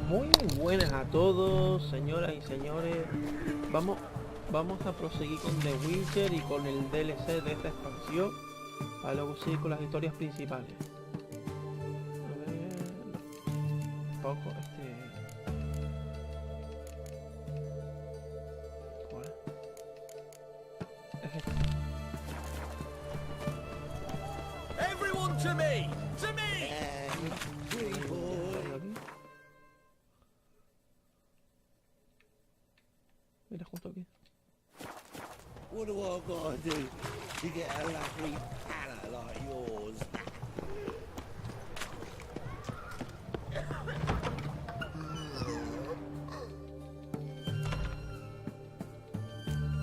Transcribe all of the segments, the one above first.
Muy buenas a todos, señoras y señores. Vamos a proseguir con The Witcher y con el DLC de esta expansión, para luego seguir con las historias principales. A ver, un poco ¿cuál? Es este. Everyone to me! To me! Mira, justo aquí. What do I gotta do to get a lovely palate like yours?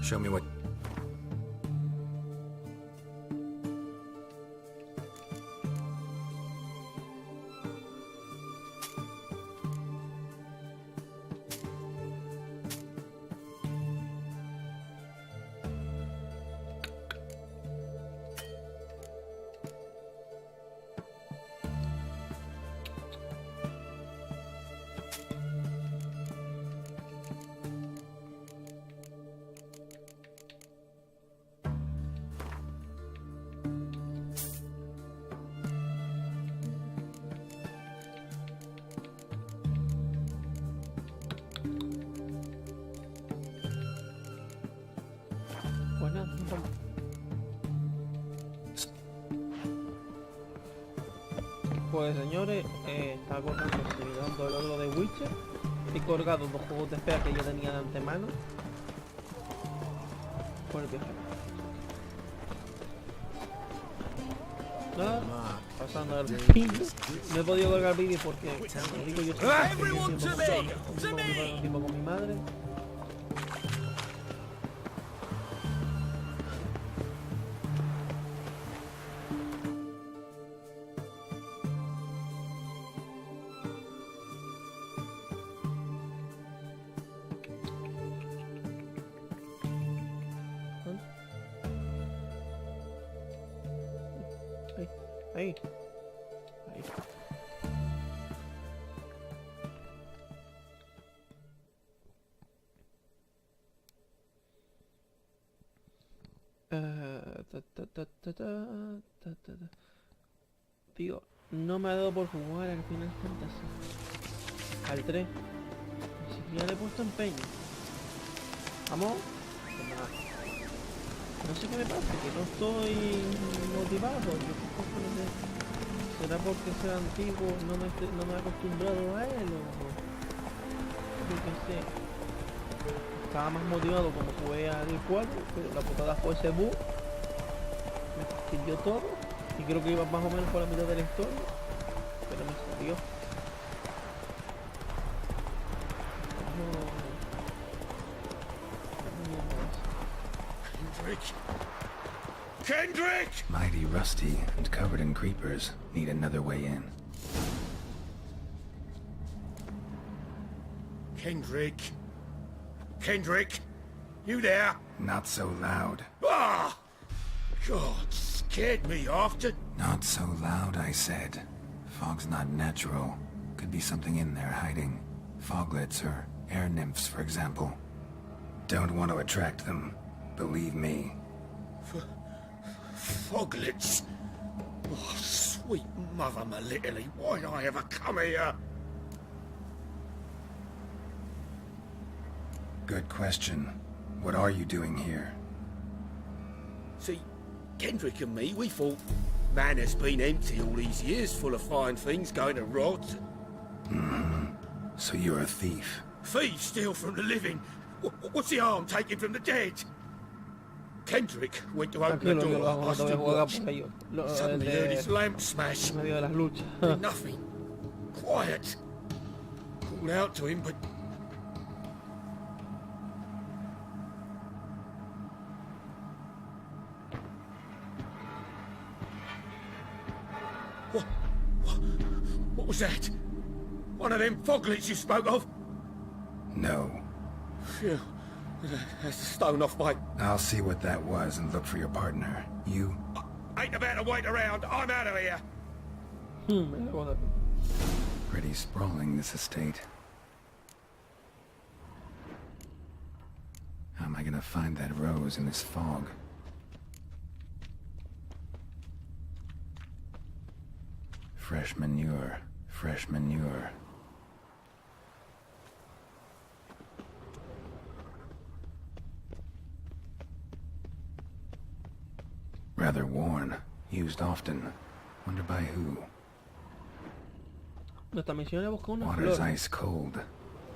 Show me what... Pues nada, vamos. Pues señores, está colgando el logro de Witcher. He colgado dos juegos de espera que yo tenía de antemano por el viaje. Nada, pasando el vídeo. No he podido colgar vídeo porque, como digo, yo estoy tiempo con mi madre. Ahí. Tío, no me ha dado por jugar al Final Fantasy. Al 3. Ni siquiera le he puesto empeño. ¿Vamos? Pues nada. No sé qué me pasa, que no estoy motivado. ¿Será porque sea antiguo, no me he acostumbrado a él o yo qué sé? Estaba más motivado cuando jugué al 4, pero la putada fue ese bug. Me fastidió todo y creo que iba más o menos por la mitad de la historia, pero me salió. Kendrick! Mighty rusty and covered in creepers. Need another way in. Kendrick! Kendrick! You there? Not so loud. Ah! God, scared me after... Not so loud, I said. Fog's not natural. Could be something in there hiding. Foglets or air nymphs, for example. Don't want to attract them. Believe me. Foglets? Oh, sweet mother Melitterly, why did I ever come here? Good question. What are you doing here? See, Kendrick and me, we thought man has been empty all these years, full of fine things going to rot. Mm-hmm. So you're a thief. Thieves steal from the living. What's the harm taken from the dead? Kendrick went to open the door. I stood watch. Suddenly heard his lamp smash. Nothing. Quiet. Called out to him, but... What was that? One of them foglets you spoke of? No. Phew. That's the stone off my... I'll see what that was and look for your partner. You... Ain't about to wait around. I'm out of here. Pretty sprawling, this estate. gonna find that rose in this fog? Fresh manure, fresh manure. Rather worn, used often. Wonder by who. Nuestra misión es buscar una Water's flor. ice cold.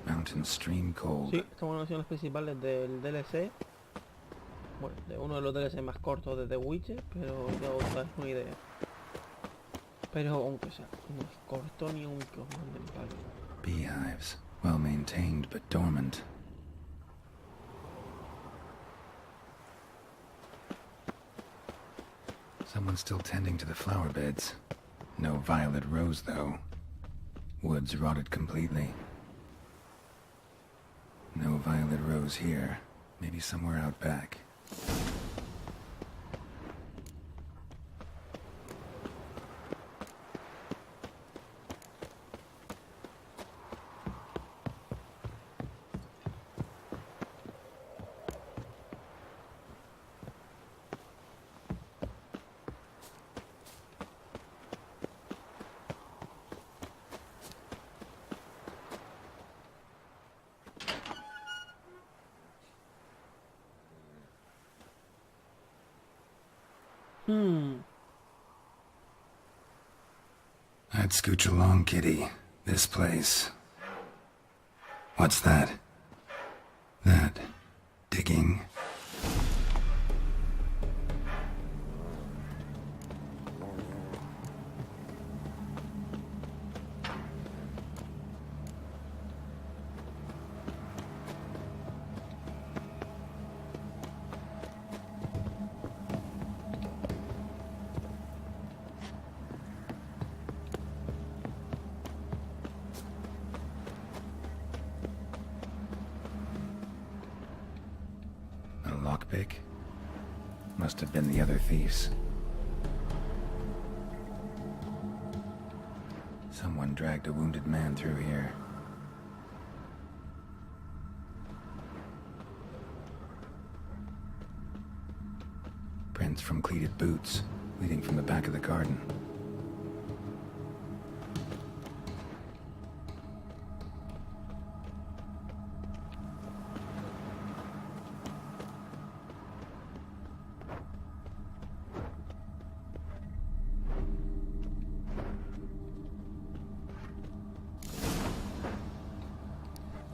Mountain stream cold. Sí, esta es una de las misiones principales del DLC. Bueno, de uno de los DLC más cortos de The Witcher, pero ya os dais una idea. Pero aunque sea, no es corto ni aunque os manden palo. Beehives. Well maintained but dormant. Someone's still tending to the flower beds. No violet rose, though. Woods rotted completely. No violet rose here. Maybe somewhere out back. I'd scooch along, kitty. This place. What's that? That... digging? Lockpick? Must have been the other thieves. Someone dragged a wounded man through here. Prints from cleated boots, leading from the back of the garden.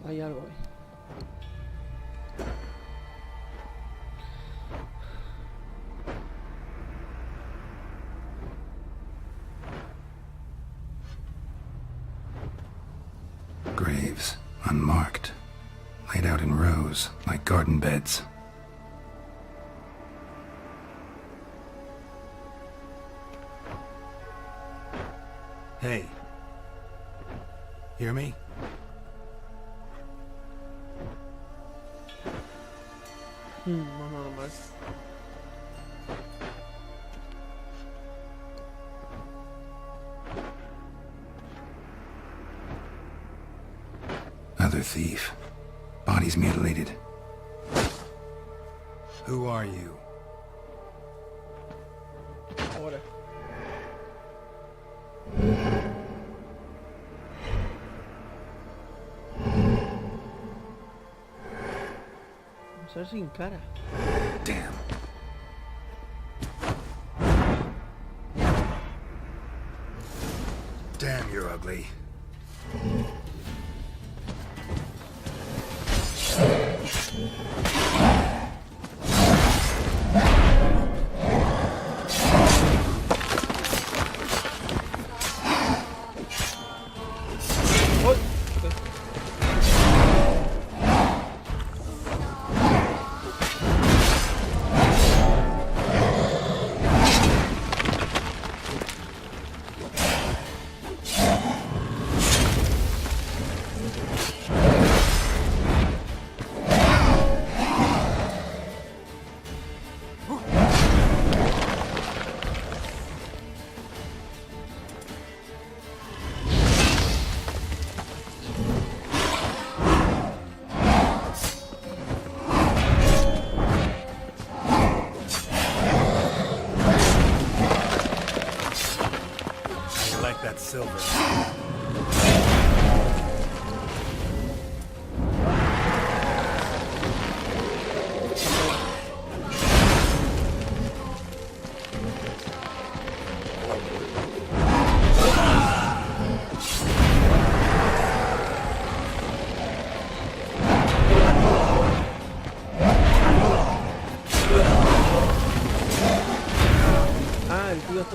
Hay algo ahí. Graves, unmarked, laid out in rows, like garden beds. Hey. Hear me? No normal. Another thief. Bodies mutilated. Who are you? Ahora. Vamos a ver sin cara. Damn. Damn, you're ugly.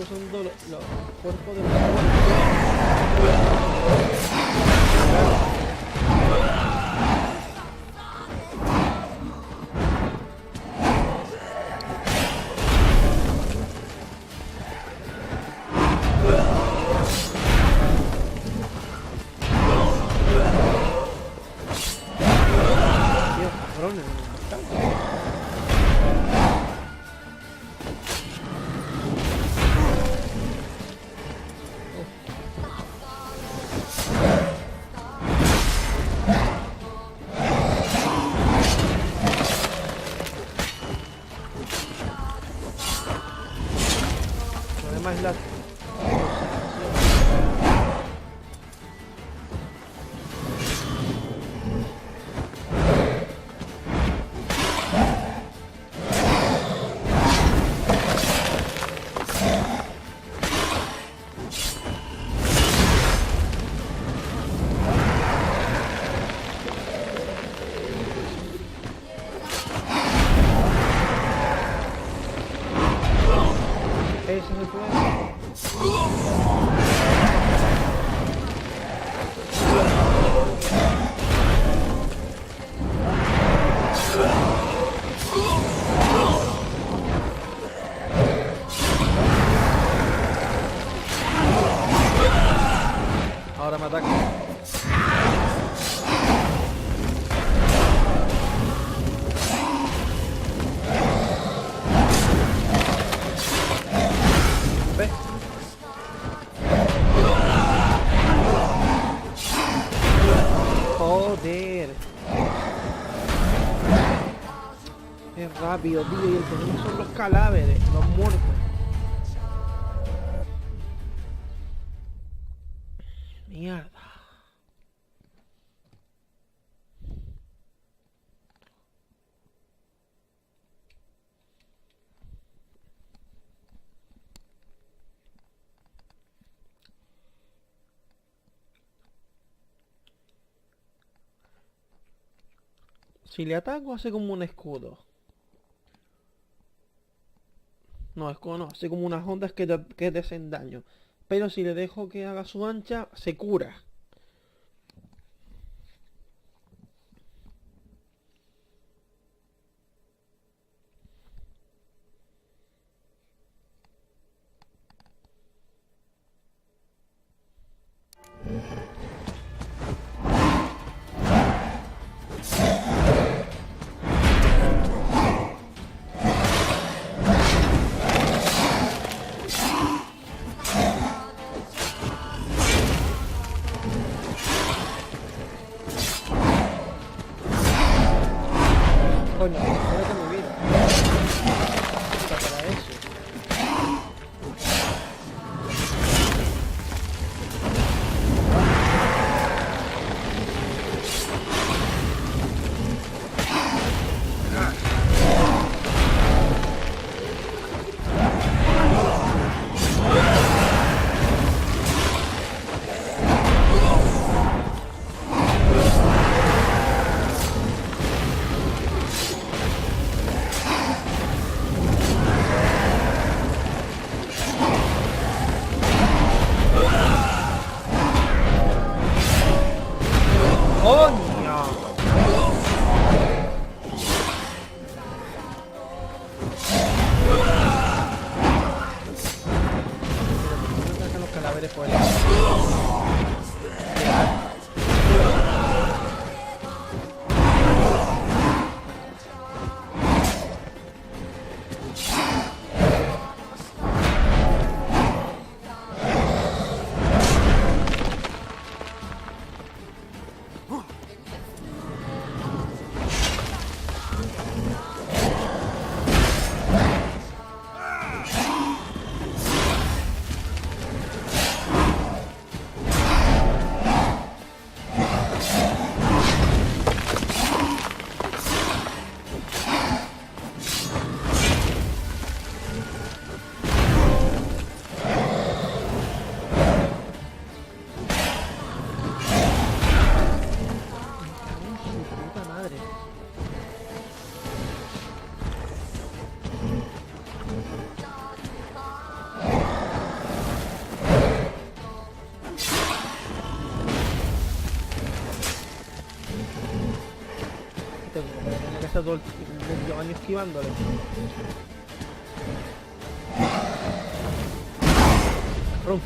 estos son los cuerpos de los además la ese es el problema. Ahora me ataca. ¿Ves? Joder. Es rápido, tío. Y el problema son los cadáveres, los muertos. Mierda. Si le ataco hace como un escudo. No, escudo no, hace como unas ondas que te hacen daño. Pero si le dejo que haga su ancha, se cura. Coño, espérate mi vida. Está para eso. ¡Coño! Me sacan los cadáveres por el lado. que tiene que estar todo el año esquivándole. Cabrón.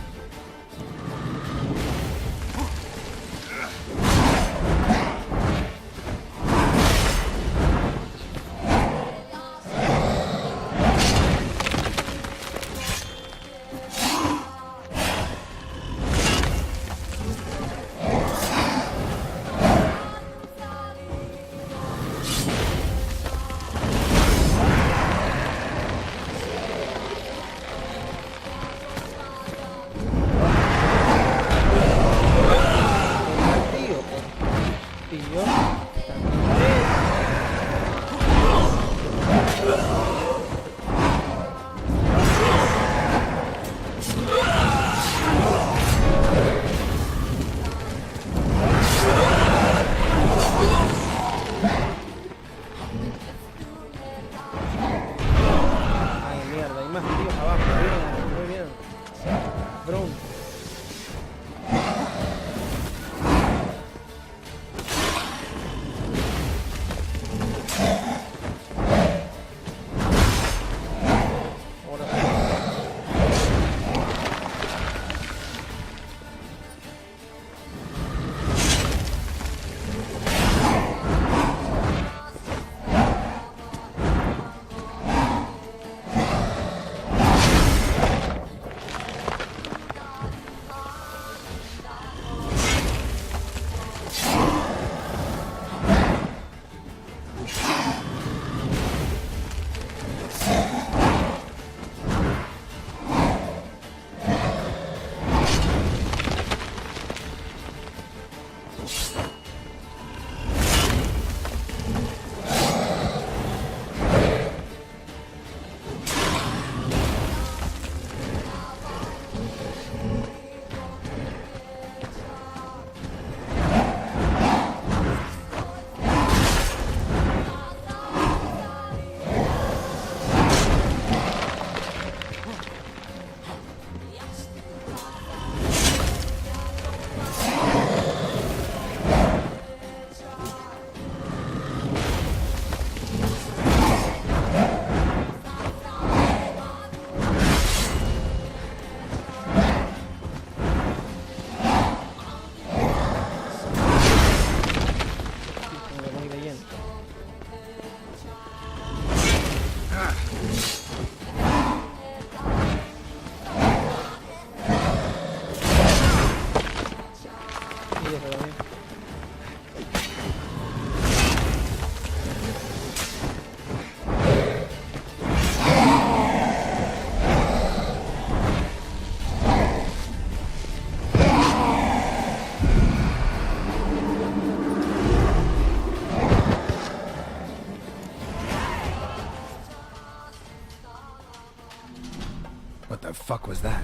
Fuck was that?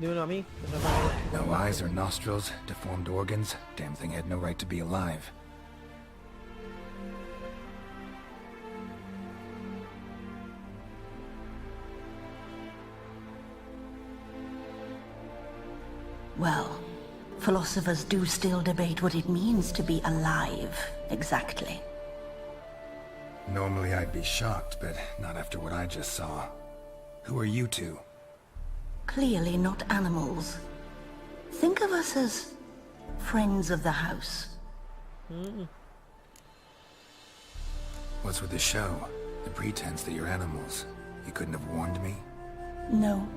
Dímelo a mí. No eyes or nostrils, deformed organs. Damn thing had no right to be alive. Well, philosophers do still debate what it means to be alive, exactly. Normally I'd be shocked, but not after what I just saw. Who are you two? Clearly not animals. Think of us as friends of the house. What's with the show? The pretense that you're animals. You couldn't have warned me? No.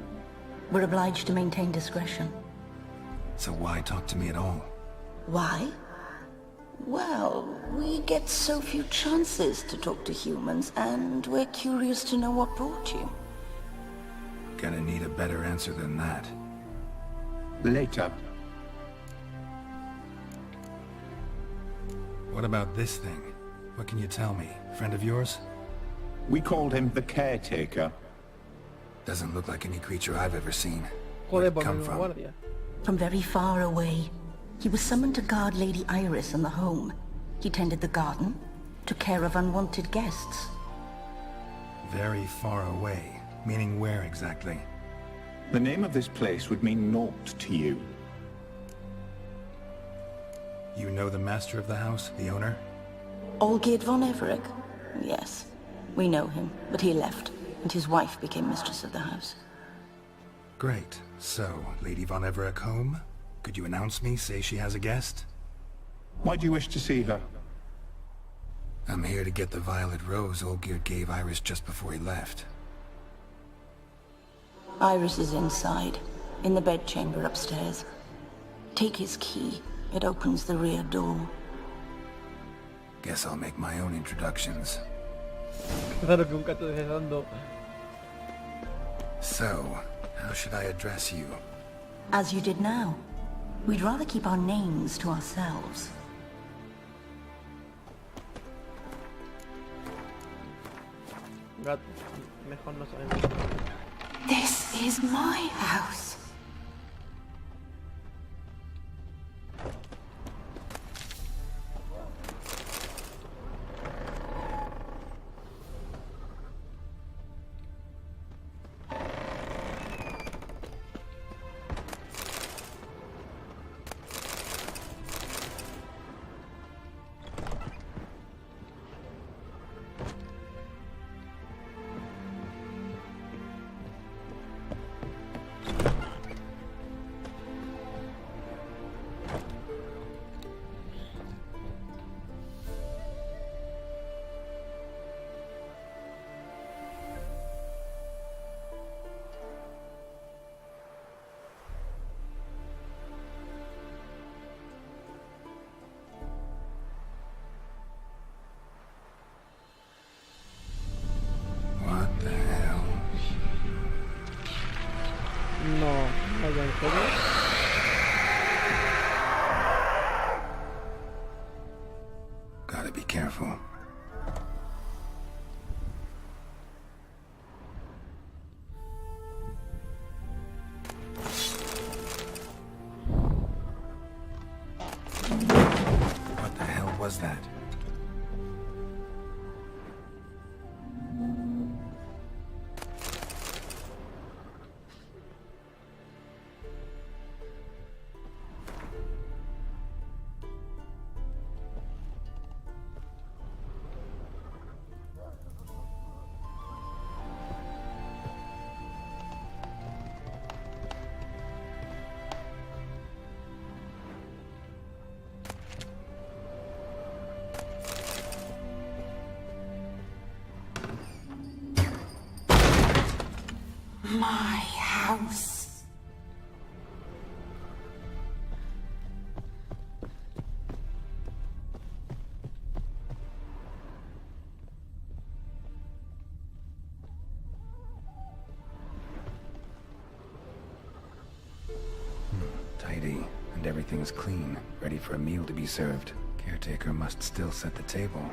We're obliged to maintain discretion. So why talk to me at all? Why? Well, we get so few chances to talk to humans, and we're curious to know what brought you. Gonna need a better answer than that. Later. What about this thing? What can you tell me? Friend of yours? We called him the Caretaker. Doesn't look like any creature I've ever seen. Joder, Where'd it por come mi from? guardia. From very far away. He was summoned to guard Lady Iris and the home. He tended the garden, took care of unwanted guests. Very far away. Meaning where exactly? The name of this place would mean naught to you. You know the master of the house, the owner? Olgierd von Everec? Yes. We know him, but he left, and his wife became mistress of the house. Great. So, Lady von Everec home? Could you announce me, say she has a guest? Why do you wish to see her? I'm here to get the violet rose Olgierd gave Iris just before he left. Iris is inside, in the bedchamber upstairs. Take his key. It opens the rear door. Guess I'll make my own introductions. Claro que un gato dejando. So, how should I address you? As you did now. We'd rather keep our names to ourselves. Gato, mejor no sabemos. This is my house. No, vaya, ¿en serio? Gotta be careful. What the hell was that? My house. Tidy, and everything's clean, ready for a meal to be served. Caretaker must still set the table.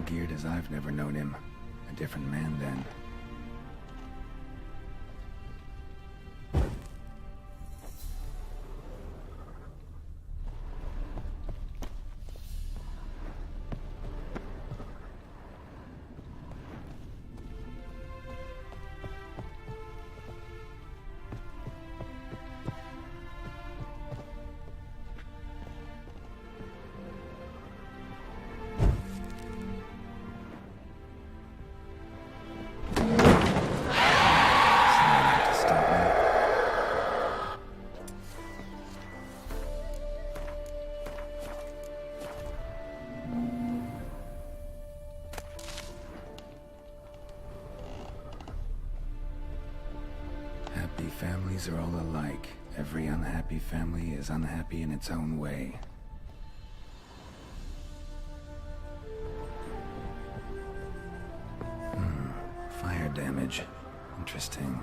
Geared as I've never known him. A different man then. Happy families are all alike. Every unhappy family is unhappy in its own way. Fire damage. Interesting.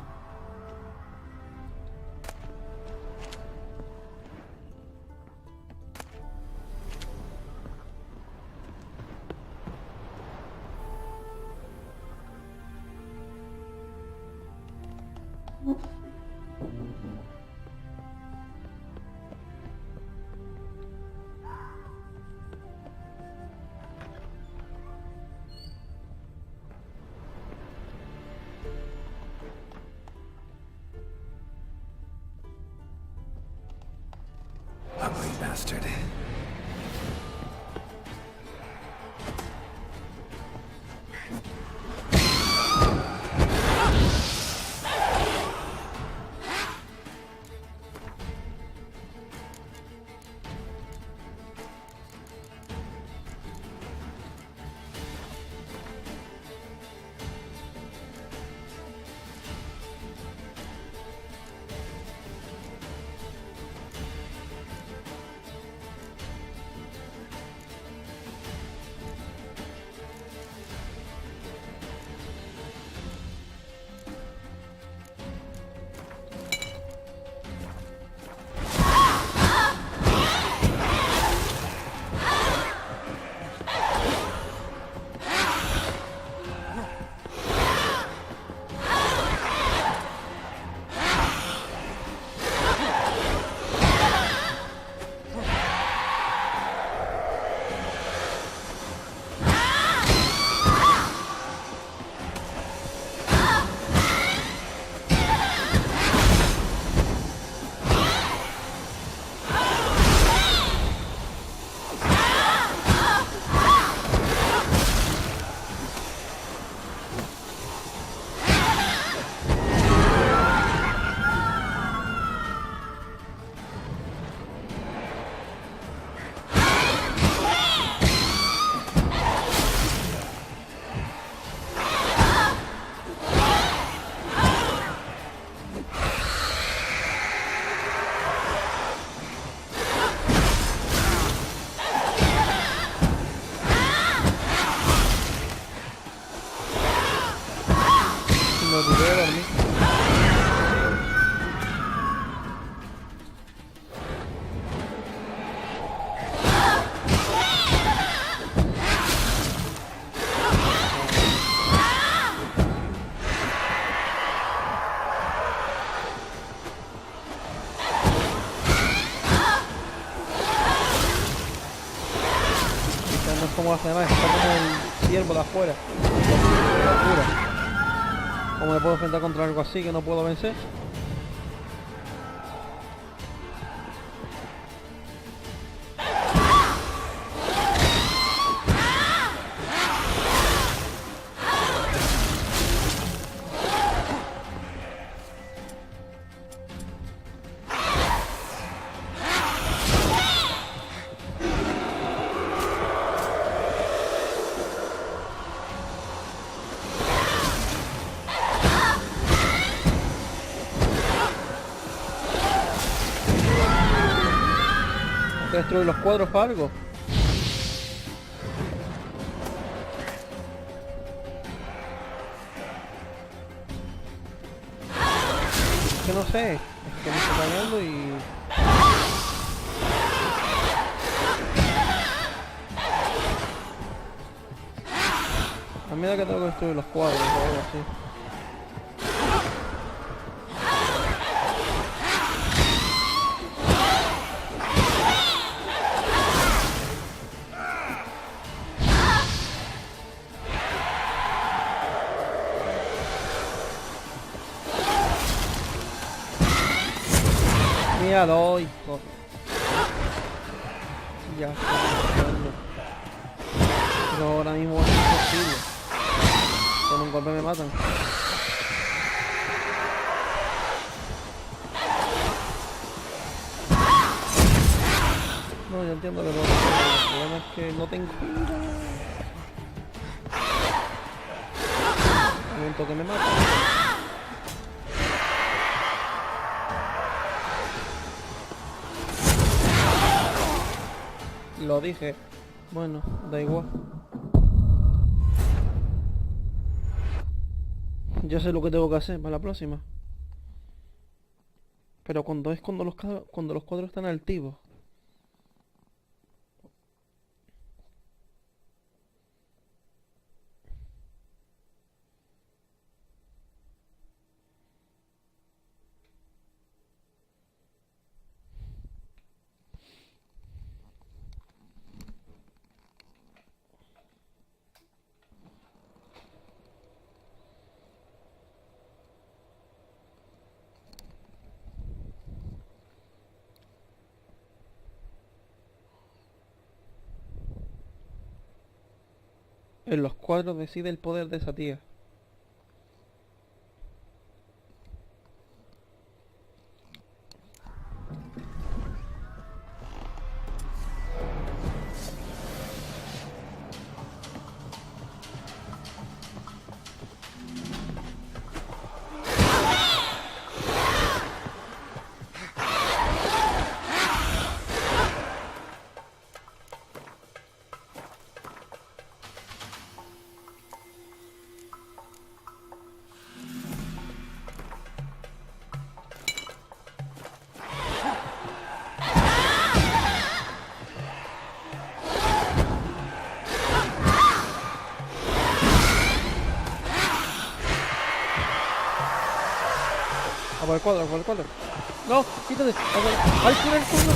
bastard. Me olvidé de dormir. No es como hace nada, está como el ciervo de afuera. Locura. ¿Cómo me puedo enfrentar contra algo así que no puedo vencer? Destruir los cuadros para algo. Es que no sé, es que me está fallando y... A mí da que tengo que destruir los cuadros o algo así. Ya lo doy, corre. Ya estoy buscando. Pero ahora mismo es imposible. Con un golpe me matan. No, yo entiendo que no. El problema es que no tengo vida. Un momento que me matan. Lo dije. Bueno, da igual. Yo sé lo que tengo que hacer para la próxima. Pero cuando los cuadros están altivos. En los cuadros decide el poder de esa tía. A por el cuadro, a por el cuadro. No, quítate. ¡Ay, por el cuadro!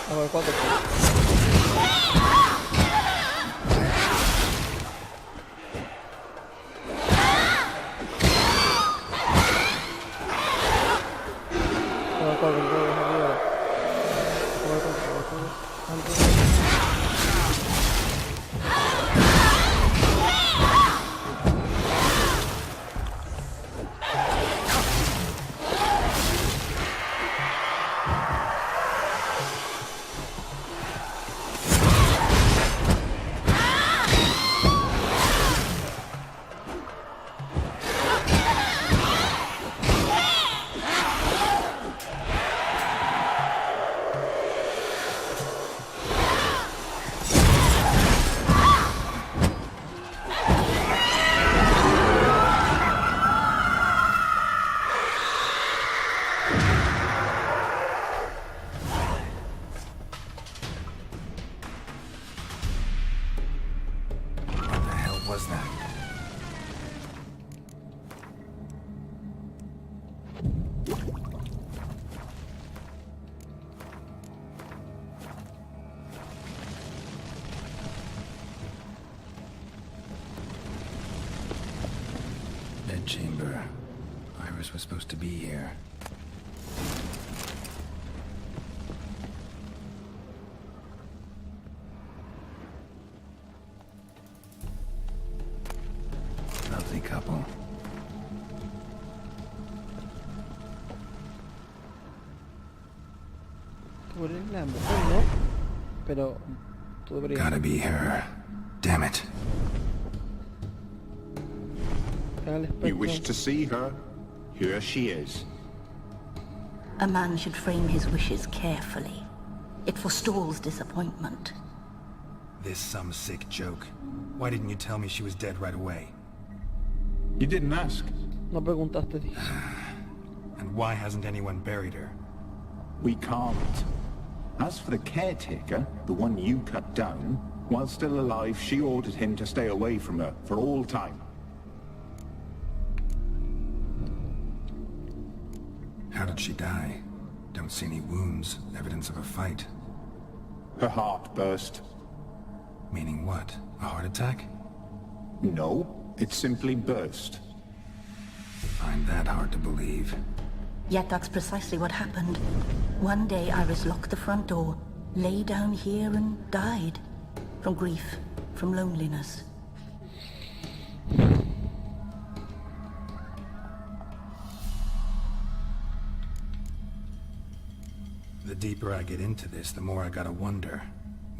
A por el cuadro. Chamber. Iris was supposed to be here. Lovely couple. Tú eres la mujer, ¿no? Pero tú deberías... Gotta be her. Damn it. You wish to see her? Here she is. A man should frame his wishes carefully. It forestalls disappointment. This some sick joke. Why didn't you tell me she was dead right away? You didn't ask. No preguntaste, tío. And why hasn't anyone buried her? We can't. As for the caretaker, the one you cut down, while still alive, she ordered him to stay away from her for all time. How did she die? Don't see any wounds, evidence of a fight. Her heart burst. Meaning what? A heart attack? No, it simply burst. Find that hard to believe. Yet that's precisely what happened. One day Iris locked the front door, lay down here and died. From grief, from loneliness. The deeper I get into this, the more I gotta wonder.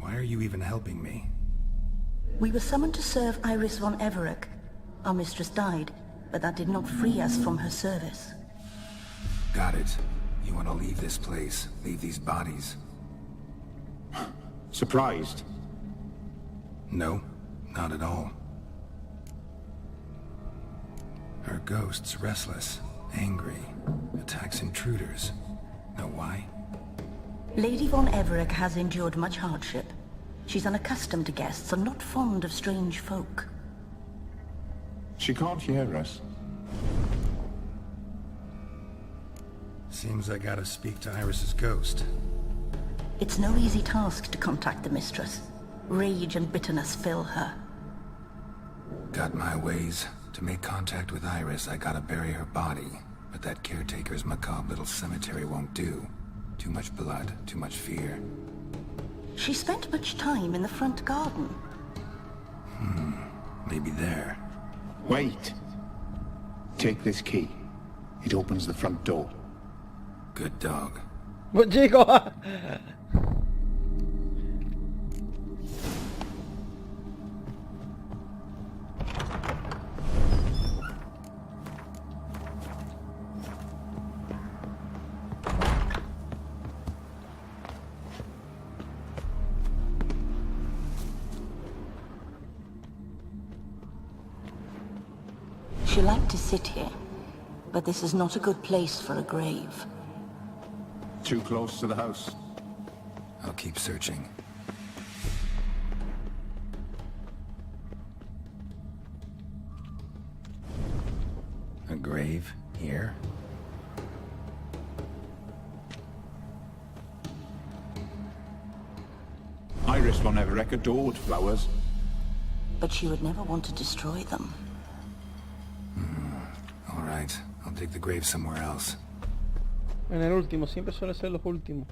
Why are you even helping me? We were summoned to serve Iris von Everec. Our mistress died, but that did not free us from her service. Got it. You want to leave this place, leave these bodies? Surprised? No, not at all. Her ghost's restless, angry, attacks intruders. Know why? Lady von Everec has endured much hardship. She's unaccustomed to guests and not fond of strange folk. She can't hear us. Seems I gotta speak to Iris's ghost. It's no easy task to contact the mistress. Rage and bitterness fill her. Got my ways. To make contact with Iris, I gotta bury her body. But that caretaker's macabre little cemetery won't do. Too much blood, too much fear. She spent much time in the front garden. Maybe there. Wait. Take this key. It opens the front door. Good dog. Pues chicos. She liked to sit here, but this is not a good place for a grave. Too close to the house. I'll keep searching. A grave here? Iris will never wreck a door with flowers. But she would never want to destroy them. All right, I'll dig the grave somewhere else. En el último, siempre suele ser los últimos.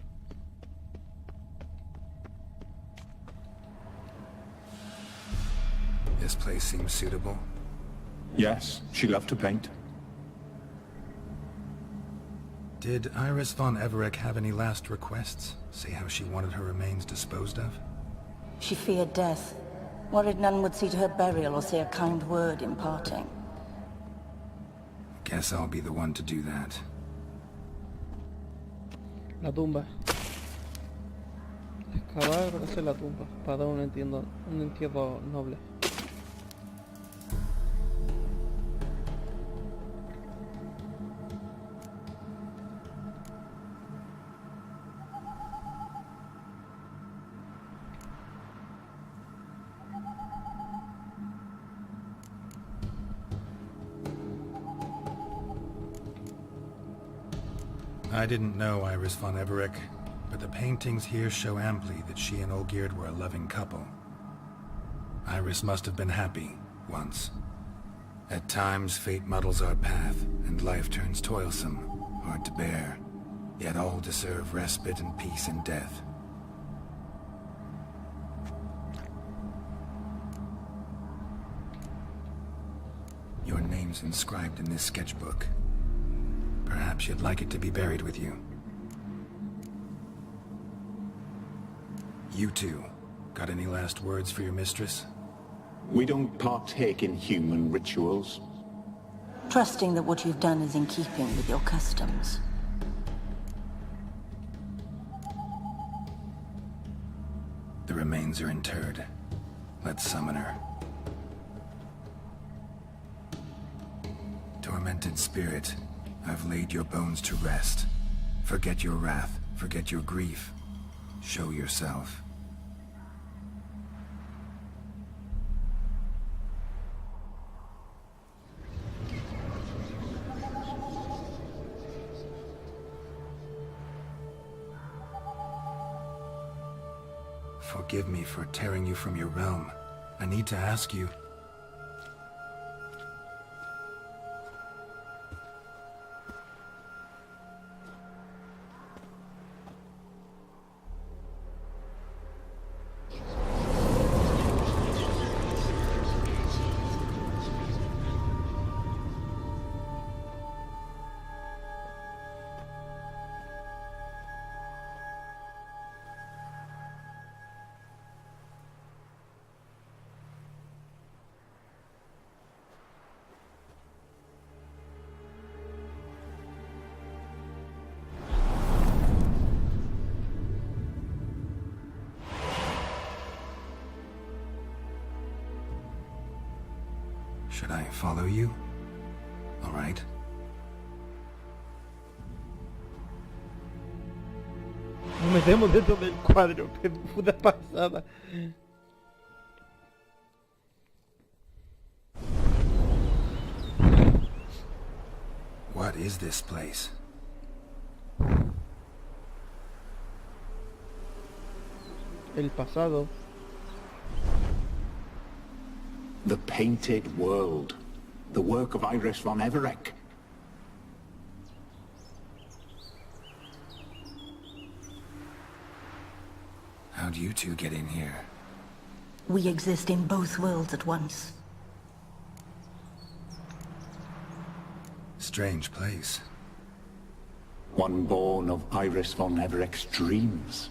This place seems suitable. Yes, she loved to paint. Did Iris von Everec have any last requests? Say how she wanted her remains disposed of? She feared death, worried none would see to her burial or say a kind word in parting. Guess I'll be the one to do that. La tumba. Excavar para hacer la tumba, para dar un entierro noble. I didn't know Iris von Everec, but the paintings here show amply that she and Olgierd were a loving couple. Iris must have been happy, once. At times, fate muddles our path, and life turns toilsome, hard to bear. Yet all deserve respite and peace in death. Your name's inscribed in this sketchbook. Perhaps you'd like it to be buried with you. You two, got any last words for your mistress? We don't partake in human rituals. Trusting that what you've done is in keeping with your customs. The remains are interred. Let's summon her. Tormented spirit, I've laid your bones to rest. Forget your wrath, forget your grief. Show yourself. Forgive me for tearing you from your realm. I need to ask you. Should I follow you? All right. Nos metemos dentro del cuadro, qué puta pasada. What is this place? El pasado. The Painted World. The work of Iris von Everec. How'd you two get in here? We exist in both worlds at once. Strange place. One born of Iris von Everec's dreams.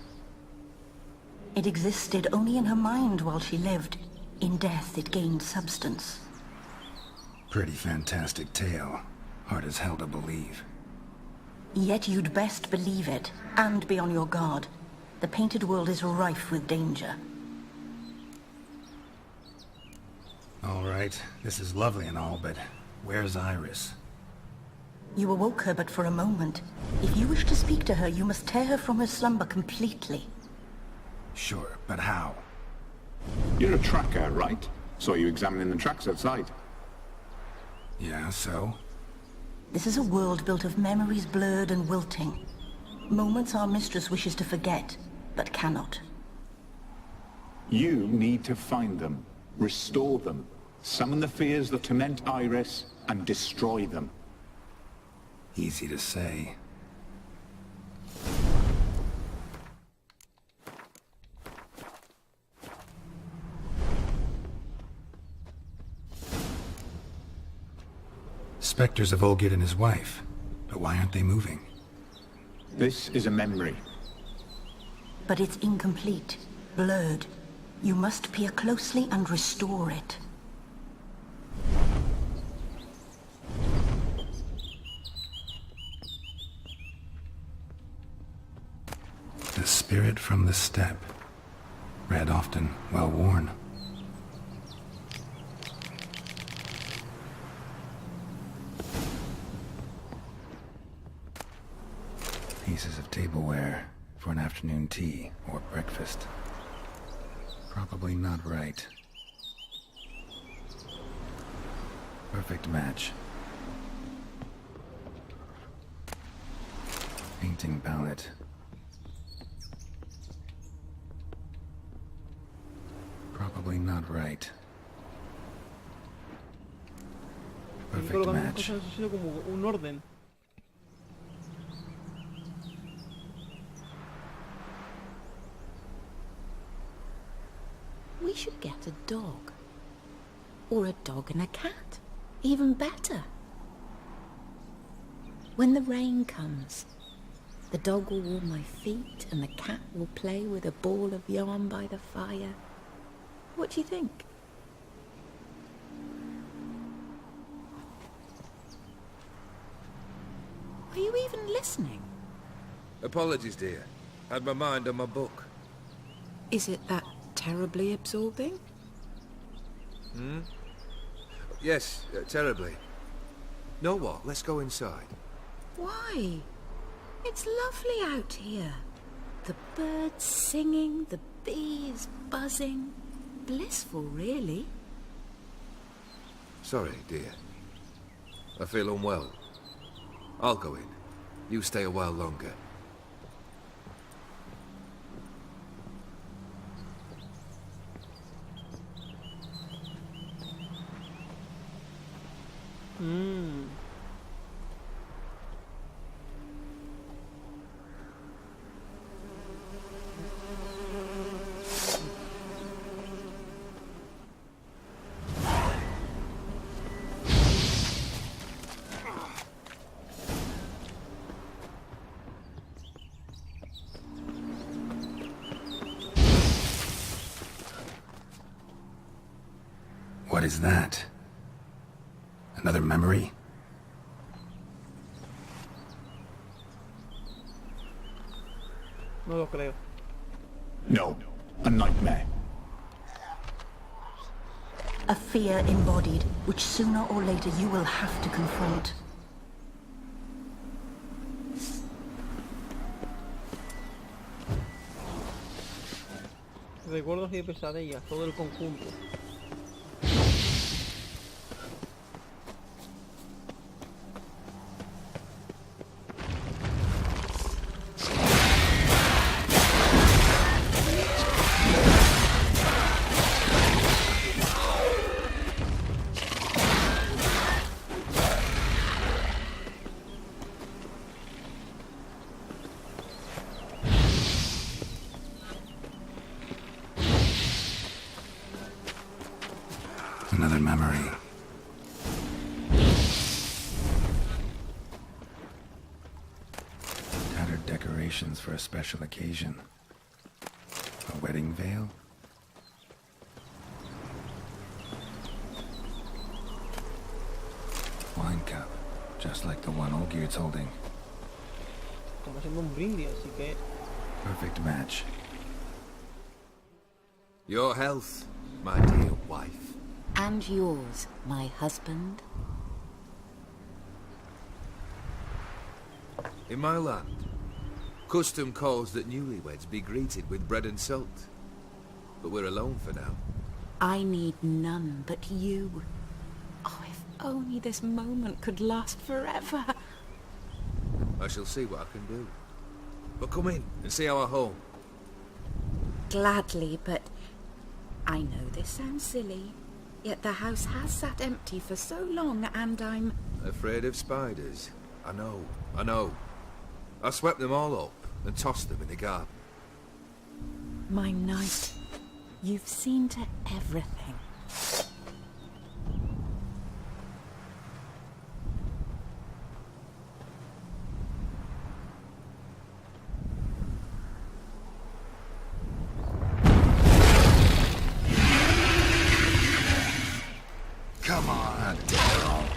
It existed only in her mind while she lived. In death, it gained substance. Pretty fantastic tale. Hard as hell to believe. Yet you'd best believe it, and be on your guard. The Painted World is rife with danger. All right, this is lovely and all, but where's Iris? You awoke her but for a moment. If you wish to speak to her, you must tear her from her slumber completely. Sure, but how? You're a tracker, right? Saw you examining the tracks outside. Yeah, so? This is a world built of memories blurred and wilting. Moments our mistress wishes to forget, but cannot. You need to find them, restore them, summon the fears that torment Iris, and destroy them. Easy to say. Spectres of Olgid and his wife. But why aren't they moving? This is a memory. But it's incomplete, blurred. You must peer closely and restore it. The spirit from the steppe. Read often, well worn. Pieces of tableware for an afternoon tea or breakfast. Probably not right. Perfect match. Painting palette. Probably not right. Perfect Colocando match. cosas así como un orden. We should get a dog. Or a dog and a cat. Even better. When the rain comes, the dog will warm my feet and the cat will play with a ball of yarn by the fire. What do you think? Are you even listening? Apologies, dear. Had my mind on my book. Is it that terribly absorbing? Yes, terribly. Know what? Let's go inside. Why? It's lovely out here. The birds singing, the bees buzzing. Blissful, really. Sorry, dear. I feel unwell. I'll go in. You stay a while longer. What is that? Another memory? No lo creo. No, a nightmare. A fear embodied, which sooner or later you will have to confront. Recuerdos y pesadillas, todo el conjunto. memory. Tattered decorations for a special occasion. A wedding veil? Wine cup, just like the one Olgierd's holding. Estamos haciendo un brindis, así que... Perfect match. Your health, my dear wife. And yours, my husband. In my land, custom calls that newlyweds be greeted with bread and salt. But we're alone for now. I need none but you. Oh, if only this moment could last forever. I shall see what I can do. But come in and see our home. Gladly, but I know this sounds silly, yet the house has sat empty for so long and I'm... Afraid of spiders? I know. I swept them all up and tossed them in the garden. My knight, you've seen to everything. Come on, Daryl.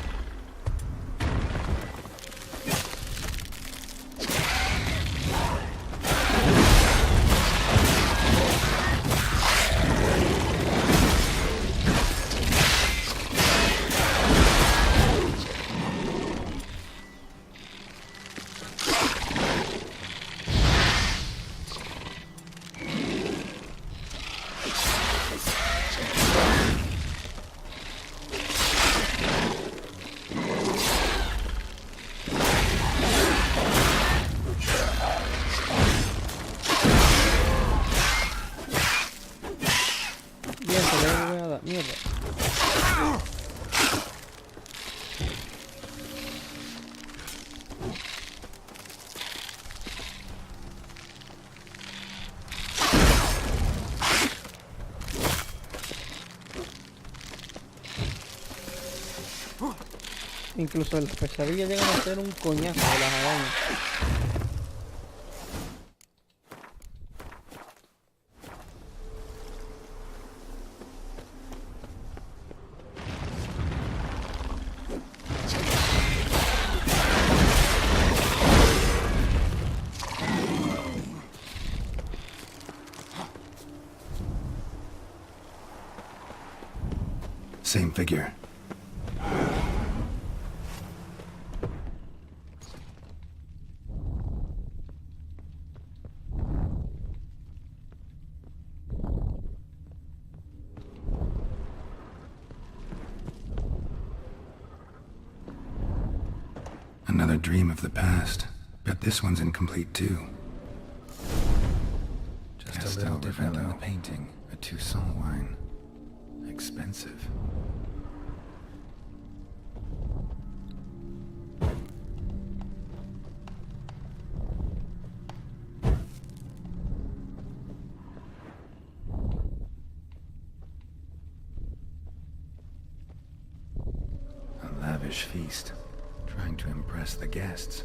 Mierda. Incluso las pesadillas llegan a ser un coñazo de las arañas. Same figure. Another dream of the past. Bet this one's incomplete too. Just a little different than the painting. A Toussaint wine. Expensive. A lavish feast, trying to impress the guests.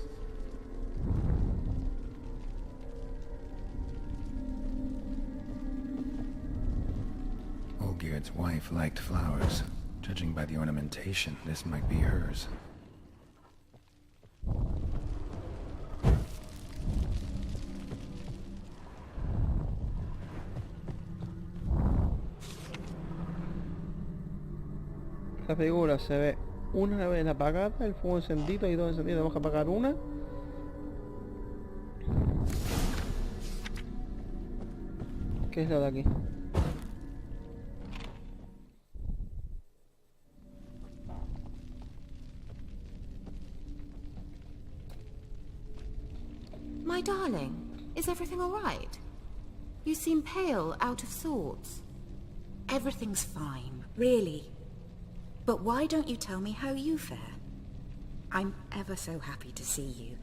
Olgierd's wife liked flowers. Judging by the ornamentation, this might be hers. La figura se ve una vez apagada, el fuego encendido y dos encendidos. Tenemos que apagar una. ¿Qué es la de aquí? My darling, is everything all right? You seem pale, out of sorts. Everything's fine, really. But why don't you tell me how you fare? I'm ever so happy to see you.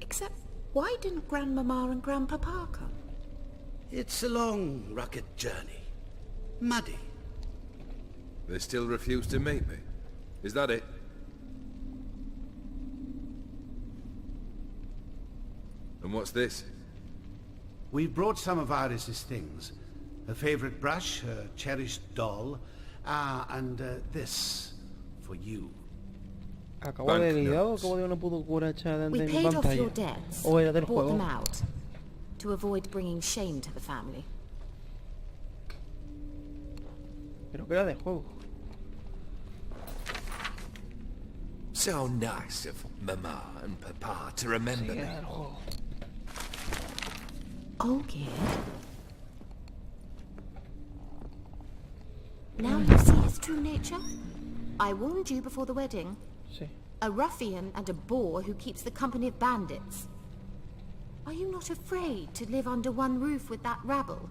Except, why didn't Grandmama and Grandpapa come? It's a long, rugged journey. Muddy. They still refuse to meet me. Is that it? And what's this? We've brought some of Iris's things. Her favorite brush, her cherished doll, and this for you. Acabo de lidiado, acabo de una puta curacha de We mi paid off your pantalla. debts, O era del bought them juego. out, to avoid bringing shame to the family. Creo que era de juego. So nice of Mama and Papa to remember Sí, me. era del juego. Oh, kid. Now you see his true nature? I warned you before the wedding. Sí. A ruffian and a boor who keeps the company of bandits. Are you not afraid to live under one roof with that rabble?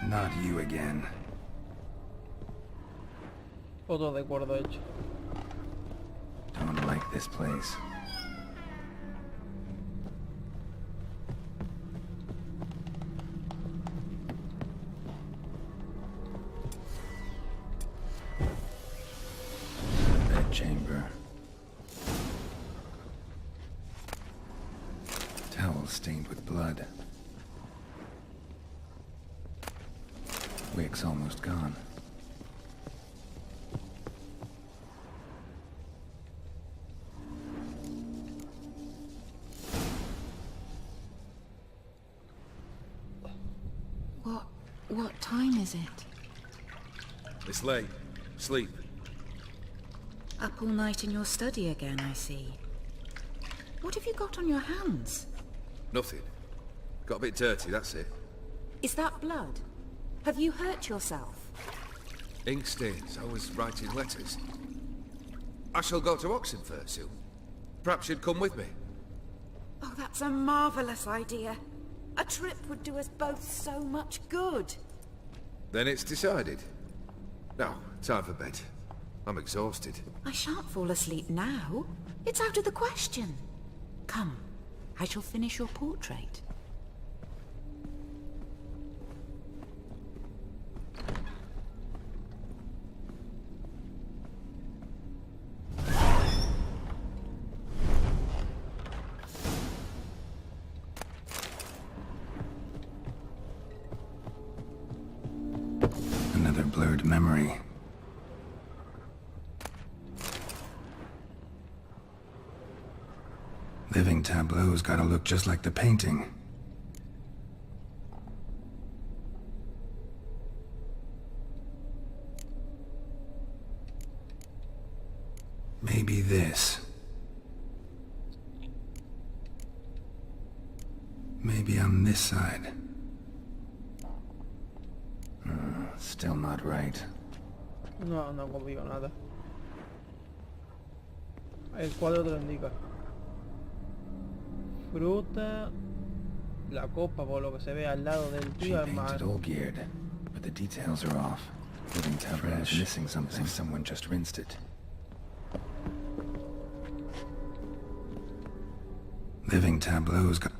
Not you again. Otro de acuerdo hecho. Don't like this place. Bedchamber. Towel stained with blood. Wick's almost gone. What time is it? It's late. Sleep. Up all night in your study again, I see. What have you got on your hands? Nothing. Got a bit dirty, that's it. Is that blood? Have you hurt yourself? Ink stains. I was writing letters. I shall go to Oxenfurt soon. Perhaps you'd come with me. Oh, that's a marvellous idea. A trip would do us both so much good. Then it's decided. Now, time for bed. I'm exhausted. I shan't fall asleep now. It's out of the question. Come, I shall finish your portrait. Another blurred memory. Living tableau's gotta look just like the painting. Maybe this. Maybe on this side. Still not right. No, no conmigo nada. El cuadro te lo indica. Fruta. La copa, por lo que se ve al lado del She tío painted hermano. all geared, but the details are off. Living tableau is missing something. Someone just rinsed it. Living tableau's got...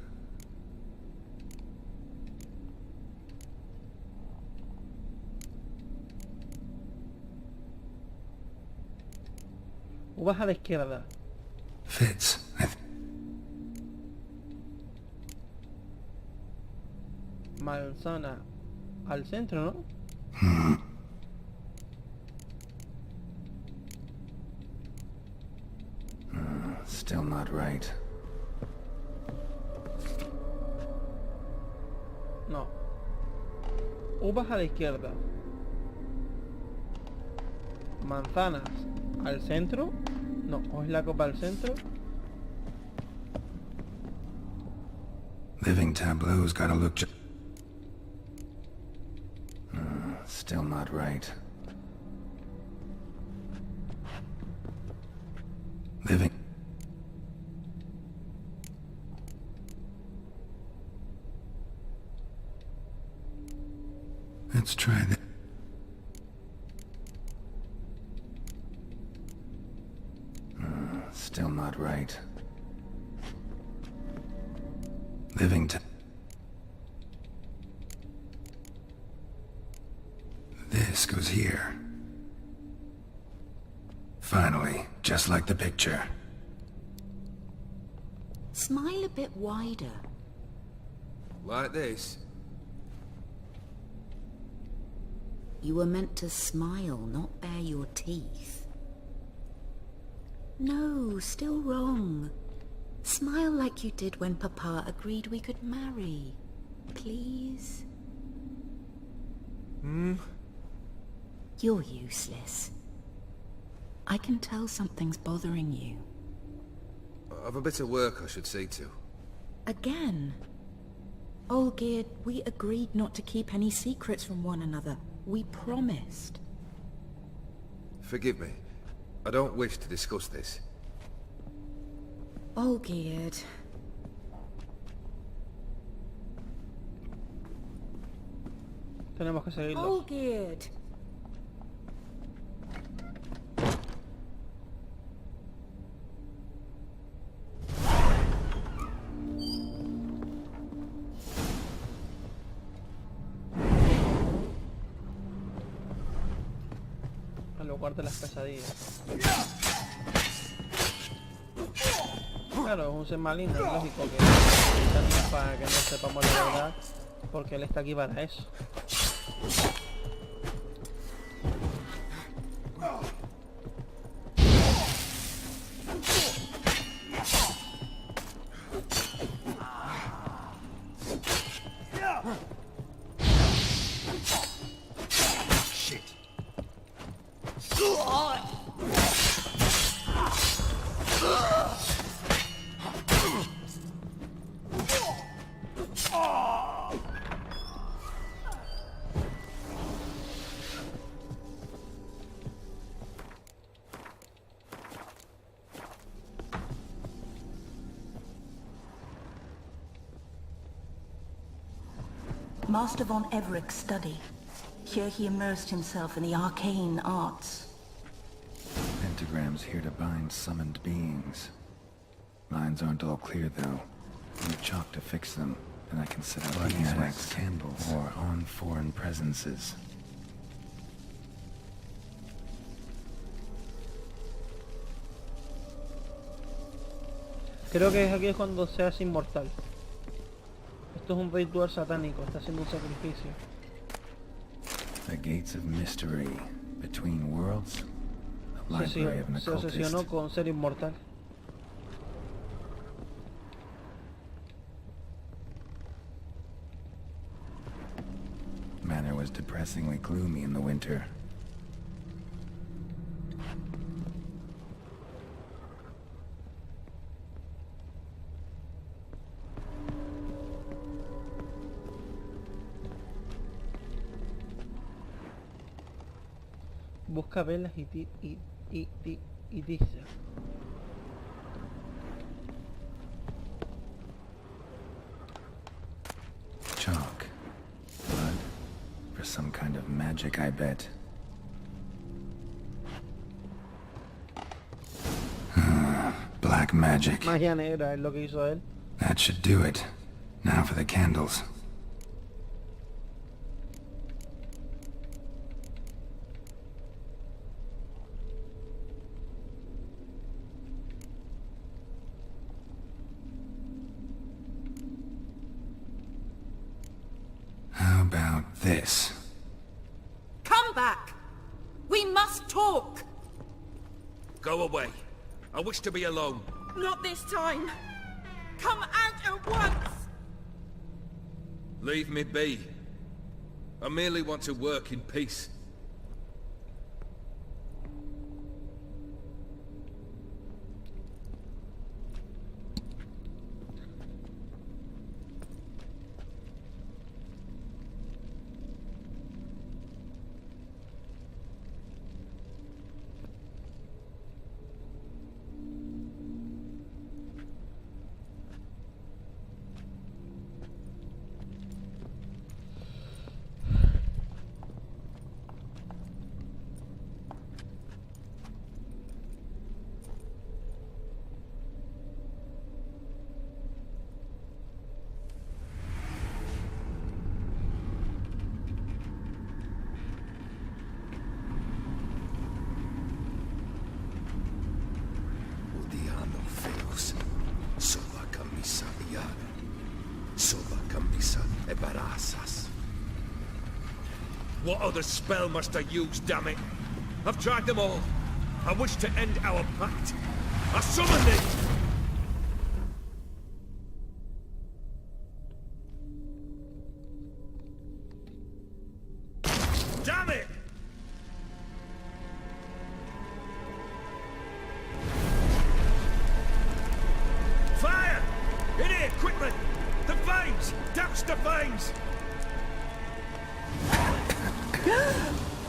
O vas a la izquierda. Fits. Manzana al centro, ¿no? Still not right. No. Uvas a la izquierda. Manzanas al centro. No, o es la copa al centro. Living tableau's gotta look still not right. Living... Let's try this. Still not right. Livington. This goes here. Finally, just like the picture. Smile a bit wider. Like this? You were meant to smile, not bare your teeth. No, still wrong. Smile like you did when Papa agreed we could marry. Please? You're useless. I can tell something's bothering you. I've a bit of work I should see to. Again? Olgierd, we agreed not to keep any secrets from one another. We promised. Forgive me. I don't wish to discuss this. Olgierd. Tenemos que seguirlos. Olgierd. Al lugar de las pesadillas. Claro, es un ser maligno, es lógico que para que no sepamos la verdad, porque él está aquí para eso. Master von Everett's study. Here he immersed himself in the arcane arts. Pentagrams here to bind summoned beings. Lines aren't all clear, though. Need chalk to fix them, and I can set up beeswax candles or on foreign presences. Creo que aquí es cuando seas inmortal. Esto es un ritual satánico, está haciendo un sacrificio. The gates of mystery between worlds. The library of an Se obsesionó occultist. con ser inmortal. Manor was depressingly gloomy in the winter. Busca velas y dice. Chalk. Blood. For some kind of magic, I bet. Black magic. Magia negra es lo que hizo él. That should do it. Now for the candles. How about this? Come back! We must talk! Go away. I wish to be alone. Not this time! Come out at once! Leave me be. I merely want to work in peace. What other spell must I use, damn it? I've tried them all. I wish to end our pact. I summon thee! Damn it! Fire! In here, quickly! The flames! Douse the flames!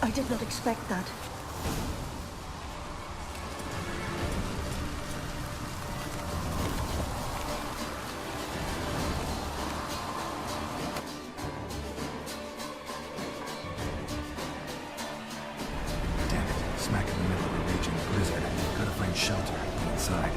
I did not expect that. Damn it, smack in the middle of a raging blizzard. Gotta find shelter inside.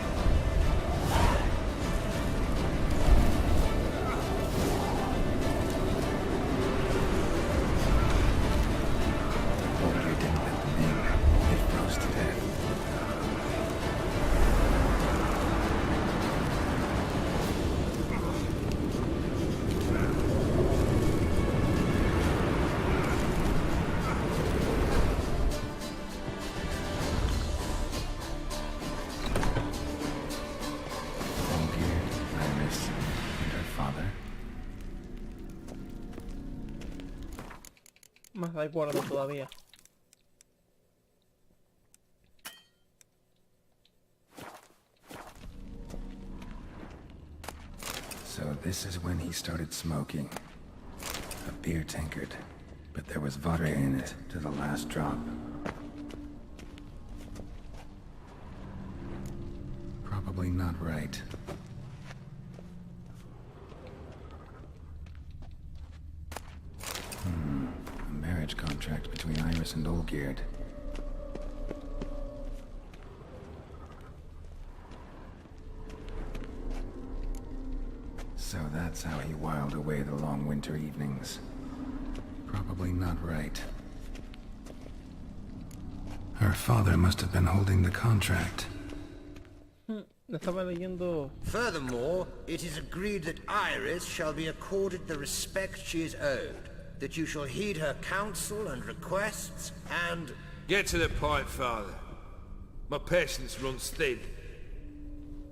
Más recuerdo todavía. So this is when he started smoking. A beer tankard, but there was vodka in it to the last drop. Probably not right. A marriage contract between Iris and Olgierd. So that's how he whiled away the long winter evenings. Probably not right. Her father must have been holding the contract. Estaba leyendo. Furthermore, it is agreed that Iris shall be accorded the respect she is owed, that you shall heed her counsel and requests, and... Get to the point, Father. My patience runs thin.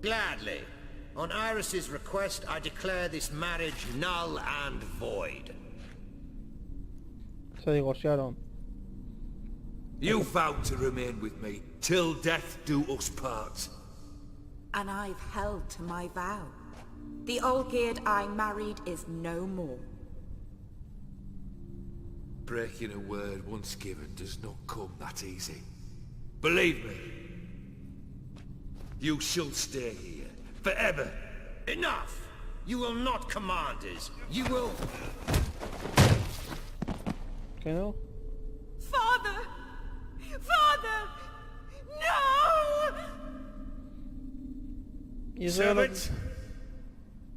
Gladly. On Iris's request, I declare this marriage null and void. Se divorciaron. You vowed to remain with me, till death do us part. And I've held to my vow. The Olgierd I married is no more. Breaking a word once given does not come that easy. Believe me. You shall stay here, forever. Enough! You will not command us. You will... ¿Qué no? Father! Father! No! Y eso era lo- Servants,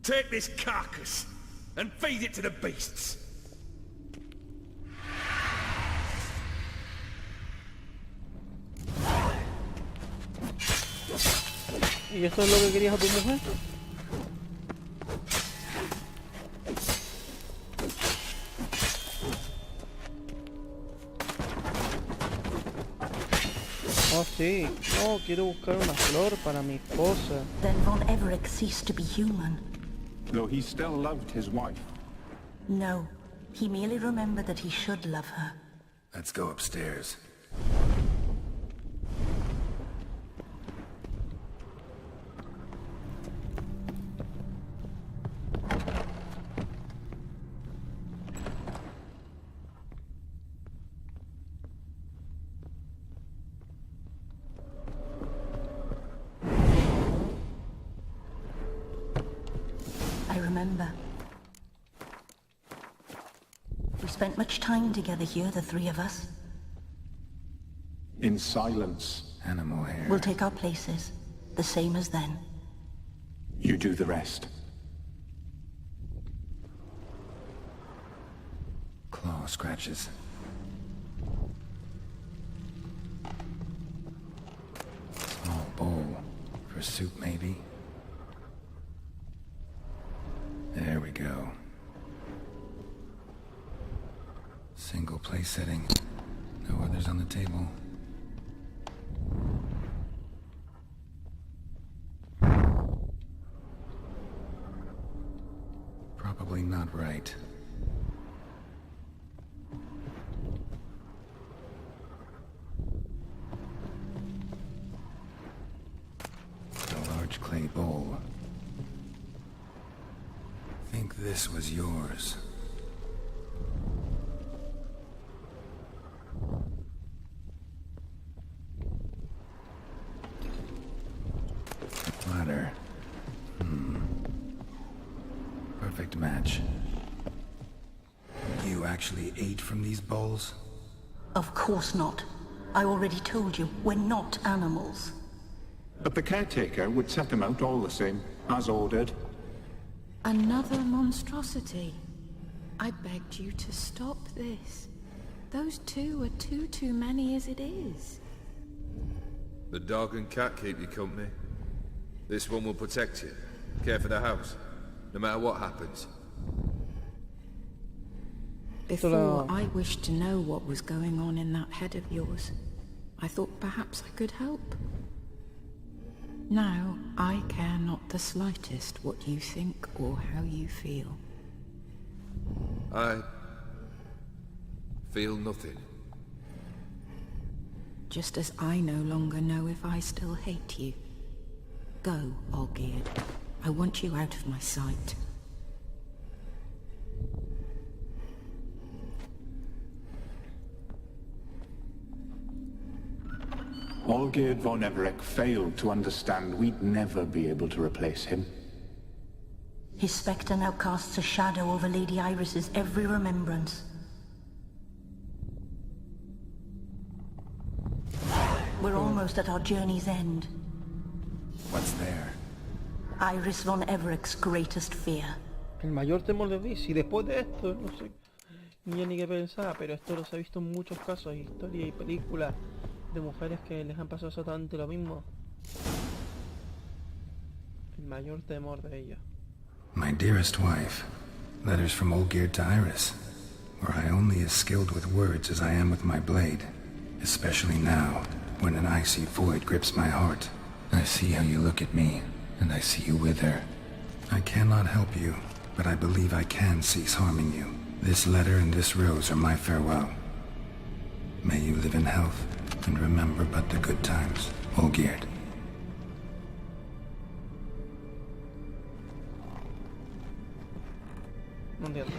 take this carcass and feed it to the beasts. ¿Y eso es lo que querías a tu mujer? Oh, sí. No, quiero buscar una flor para mi esposa. Then Von Everett ceased to be human. Though he still loved his wife. No, he merely remembered that he should love her. Let's go upstairs. I remember. We spent much time together here, the three of us. In silence. Animal hair. We'll take our places, the same as then. You do the rest. Claw scratches. Small bowl. For soup, maybe? There we go. Single place setting. No others on the table. Probably not right. A large clay bowl. Think this was yours. Ladder. Perfect match. You actually ate from these bowls? Of course not. I already told you, we're not animals. But the caretaker would set them out all the same, as ordered. Another monstrosity. I begged you to stop this. Those two are too many as it is. The dog and cat keep you company. This one will protect you. Care for the house. No matter what happens. Before, I wished to know what was going on in that head of yours. I thought perhaps I could help. Now, I care not the slightest what you think or how you feel. I feel nothing. Just as I no longer know if I still hate you. Go, Olgierd. I want you out of my sight. Olgierd von Everec failed to understand we'd never be able to replace him. His spectre now casts a shadow over Lady Iris's every remembrance. We're almost at our journey's end. What's there? Iris von Everec's greatest fear. El mayor temor de Rhys. Y después de esto, no sé ni qué pensar, pero esto lo se ha visto en muchos casos, historias y películas de mujeres que les han pasado exactamente lo mismo. El mayor temor de ella. My dearest wife. Letters from Olgierd to Iris. Were I only as skilled with words as I am with my blade. Especially now, when an icy void grips my heart. I see how you look at me, and I see you wither. I cannot help you, but I believe I can cease harming you. This letter and this rose are my farewell. May you live in health, and remember but the good times, Olgierd. No entiendo.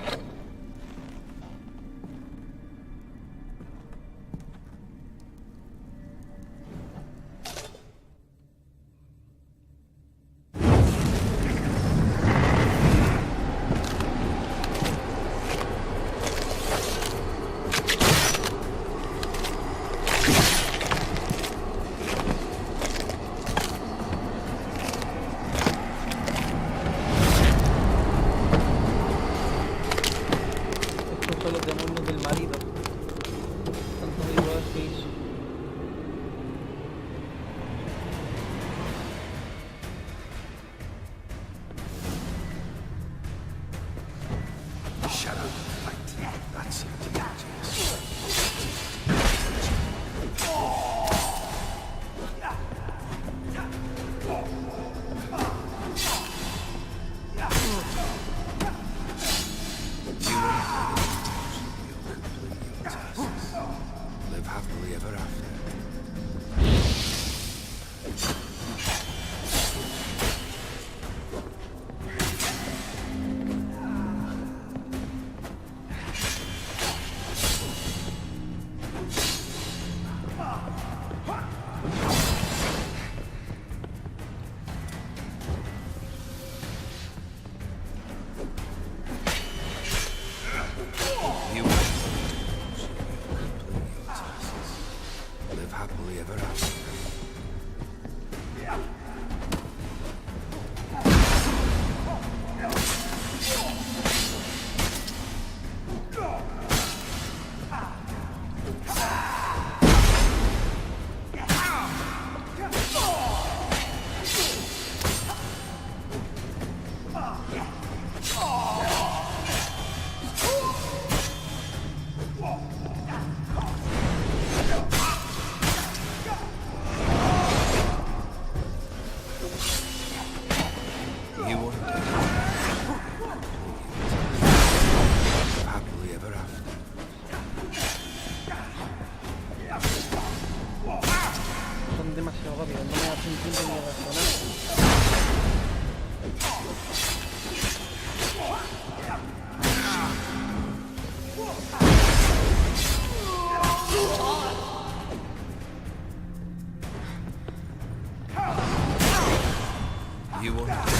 You won't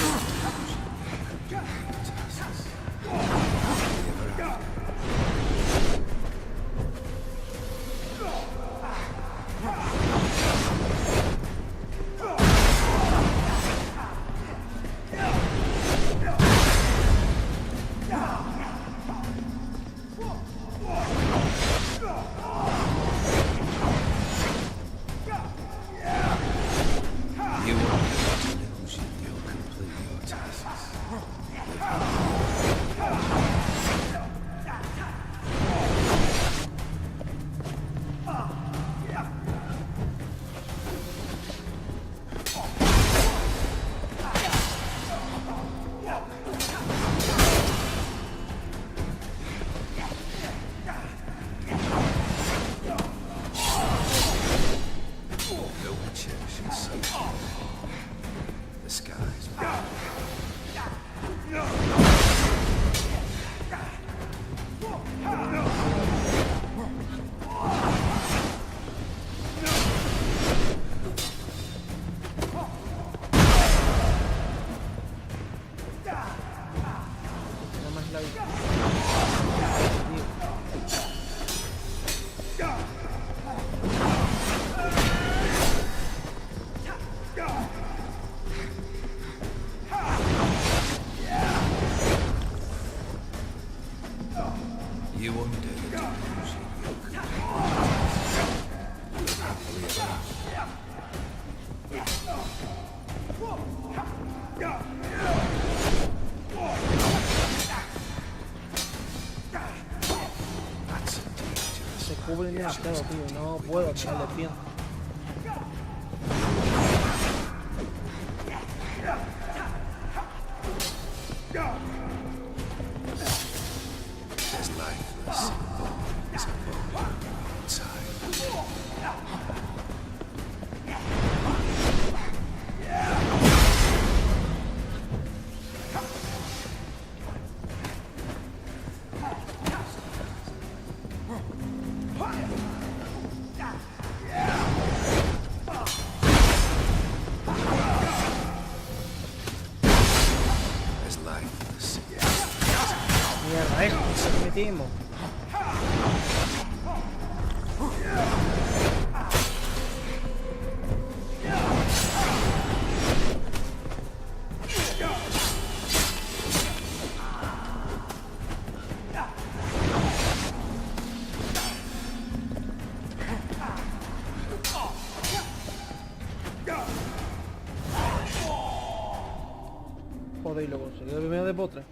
Cúbreme demasiado, tío. No puedo tirarle bien. Metimos. Joder, y lo conseguí de primera de potra.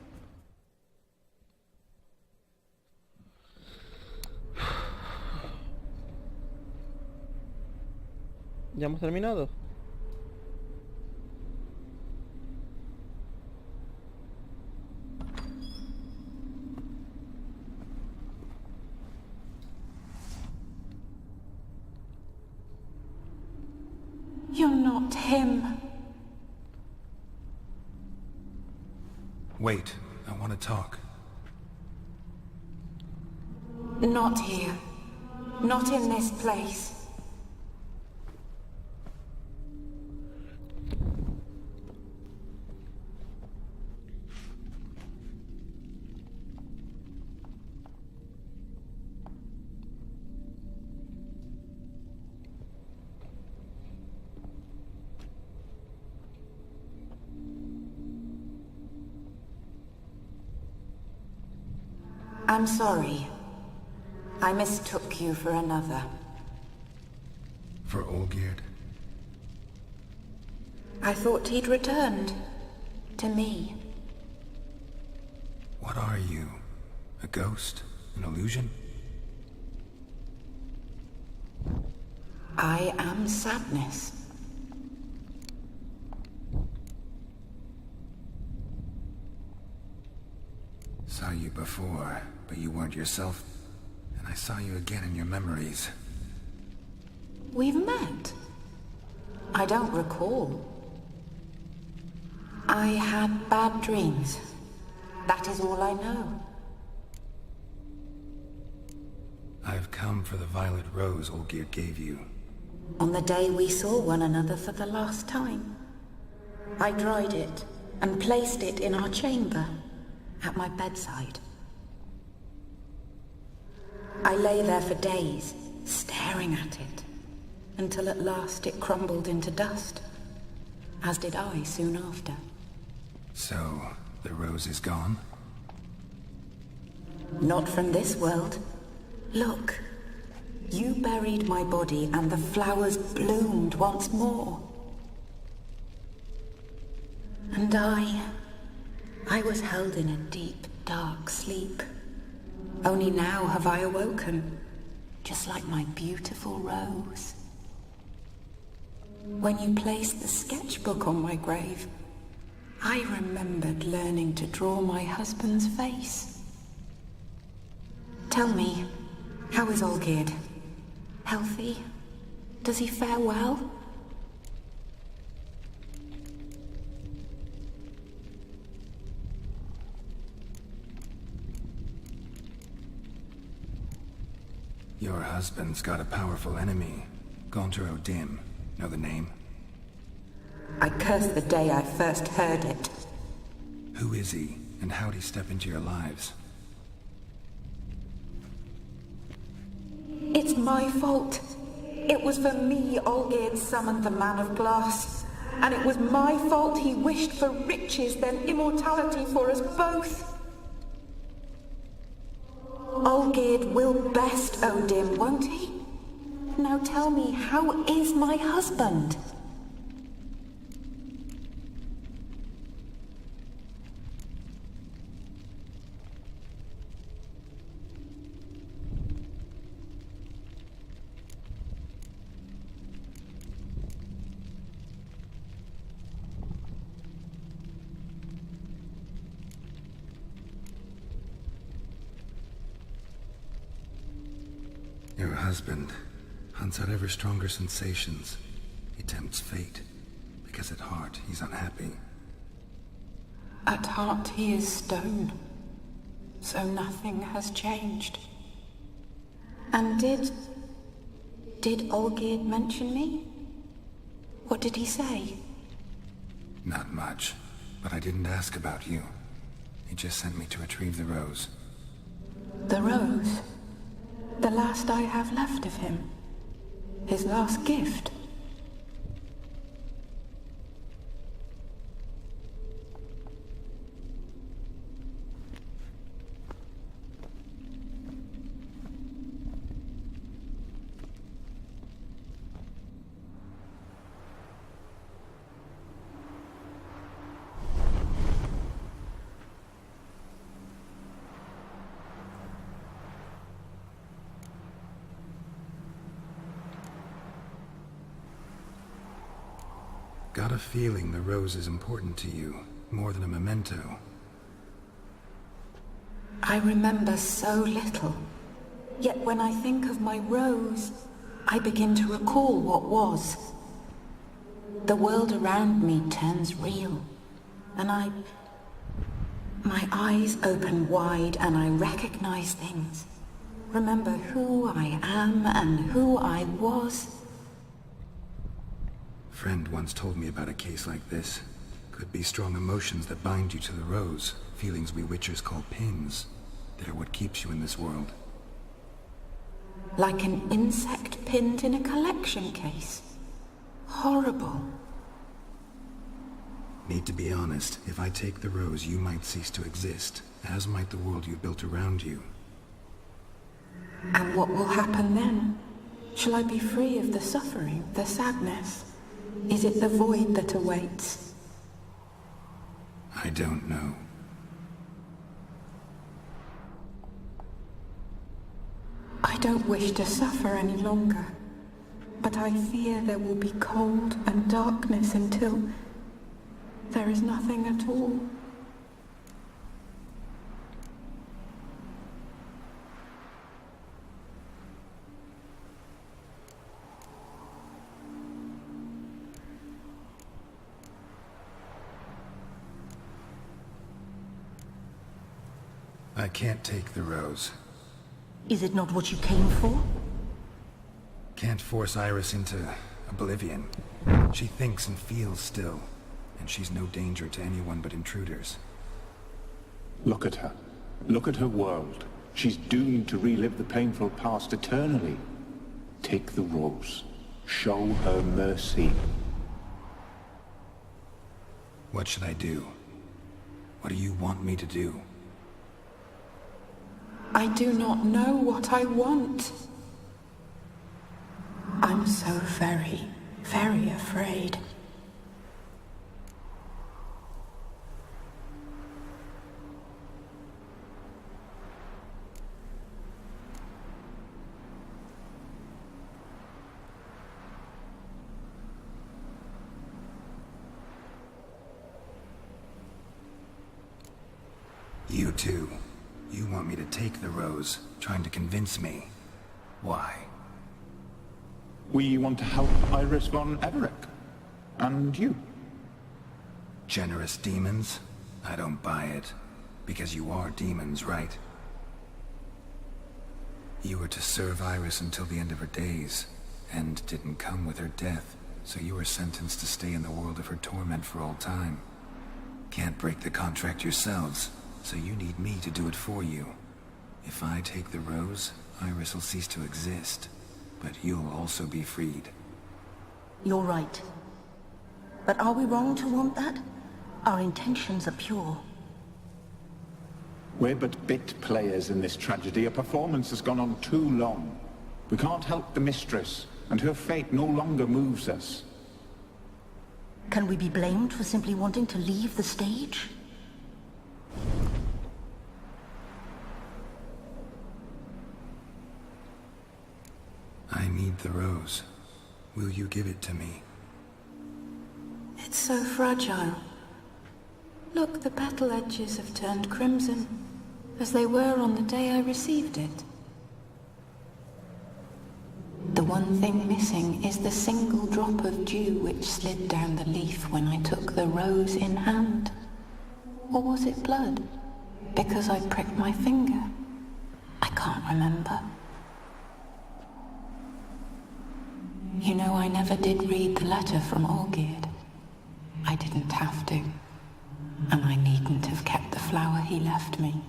¿Ya hemos terminado? You're not him. Wait, I want to talk. Not here. Not in this place. I'm sorry. I mistook you for another. For Olgierd? I thought he'd returned. To me. What are you? A ghost? An illusion? I am sadness. Saw you before, but you weren't yourself. And I saw you again in your memories. We've met. I don't recall. I had bad dreams. That is all I know. I've come for the violet rose Olgierd gave you. On the day we saw one another for the last time. I dried it and placed it in our chamber, at my bedside. I lay there for days, staring at it, until at last it crumbled into dust, as did I soon after. So, the rose is gone? Not from this world. Look, you buried my body and the flowers bloomed once more. And I was held in a deep, dark sleep. Only now have I awoken, just like my beautiful rose. When you placed the sketchbook on my grave, I remembered learning to draw my husband's face. Tell me, how is Olgierd? Healthy? Does he fare well? Your husband's got a powerful enemy. Gaunter O'Dim. Know the name? I curse the day I first heard it. Who is he, and how'd he step into your lives? It's my fault. It was for me Olgierd summoned the Man of Glass. And it was my fault he wished for riches than immortality for us both. Olgierd will best O'Dim, won't he? Now tell me, how is my husband? Your husband hunts out ever stronger sensations. He tempts fate, because at heart he's unhappy. At heart he is stone, so nothing has changed. And did Olgierd mention me? What did he say? Not much, but I didn't ask about you. He just sent me to retrieve the rose. The rose? The last I have left of him. His last gift. Got a feeling the rose is important to you, more than a memento. I remember so little. Yet when I think of my rose, I begin to recall what was. The world around me turns real, and my eyes open wide and I recognize things. Remember who I am and who I was. A friend once told me about a case like this. Could be strong emotions that bind you to the rose, feelings we witchers call pins. They're what keeps you in this world. Like an insect pinned in a collection case. Horrible. Need to be honest, if I take the rose, you might cease to exist, as might the world you built around you. And what will happen then? Shall I be free of the suffering, the sadness? Is it the void that awaits? I don't know. I don't wish to suffer any longer, but I fear there will be cold and darkness until there is nothing at all. I can't take the rose. Is it not what you came for? Can't force Iris into oblivion. She thinks and feels still. and she's no danger to anyone but intruders. Look at her. Look at her world. She's doomed to relive the painful past eternally. Take the rose. Show her mercy. What should I do? What do you want me to do? I do not know what I want. I'm so very, very afraid. You too. You want me to take the rose, trying to convince me. Why? We want to help Iris von Everec. And you. Generous demons? I don't buy it. Because you are demons, right? You were to serve Iris until the end of her days, and didn't come with her death, so you were sentenced to stay in the world of her torment for all time. Can't break the contract yourselves, so you need me to do it for you. If I take the rose, Iris will cease to exist, but you'll also be freed. You're right. But are we wrong to want that? Our intentions are pure. We're but bit players in this tragedy. A performance has gone on too long. We can't help the mistress, and her fate no longer moves us. Can we be blamed for simply wanting to leave the stage? I need the rose. Will you give it to me? It's so fragile. Look, the petal edges have turned crimson, as they were on the day I received it. The one thing missing is the single drop of dew which slid down the leaf when I took the rose in hand. Or was it blood? Because I pricked my finger. I can't remember. You know, I never did read the letter from Olgierd. I didn't have to. And I needn't have kept the flower he left me.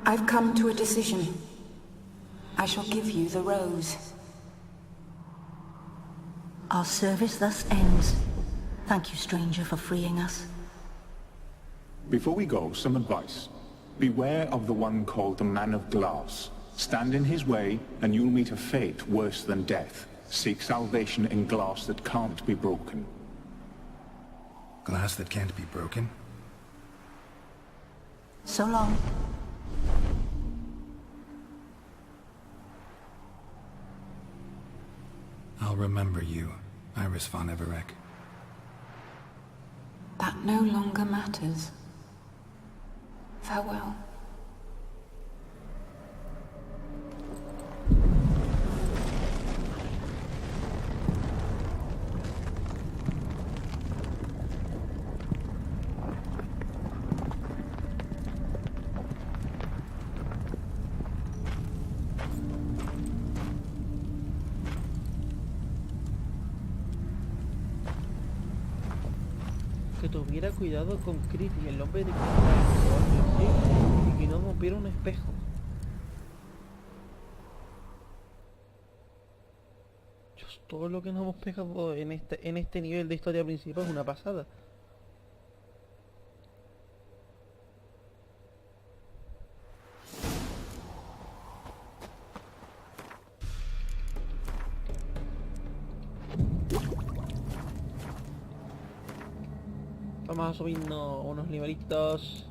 I've come to a decision. I shall give you the rose. Our service thus ends. Thank you, stranger, for freeing us. Before we go, some advice. Beware of the one called the Man of Glass. Stand in his way, and you'll meet a fate worse than death. Seek salvation in glass that can't be broken. Glass that can't be broken? So long. I'll remember you, Iris von Everec. That no longer matters. Farewell. Que tuviera cuidado con Ciri, el hombre de cristal, y que no rompiera un espejo. Dios, todo lo que nos hemos pegado en este nivel de historia principal es una pasada. Vamos a subirnos unos nivelitos.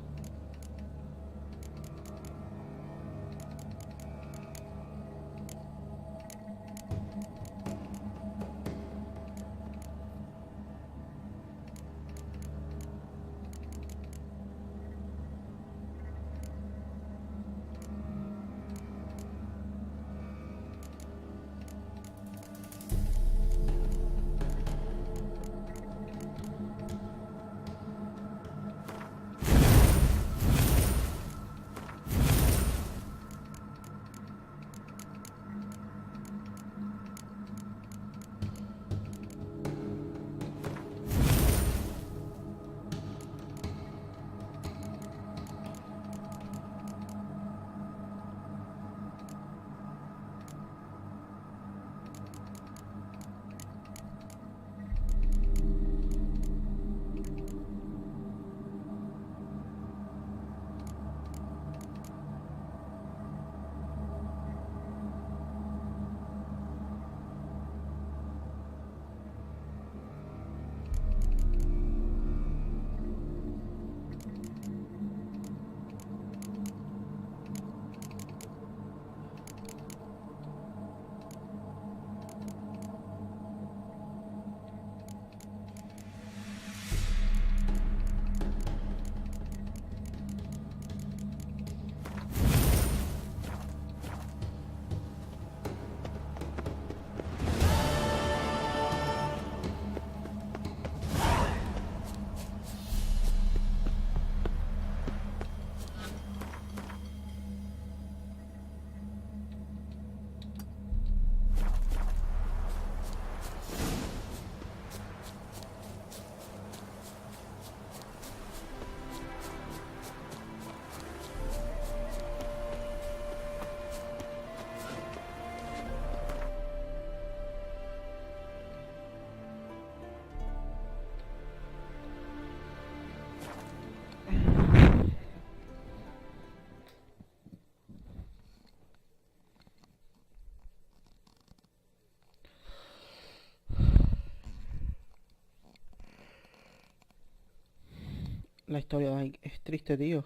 La historia es triste, tío.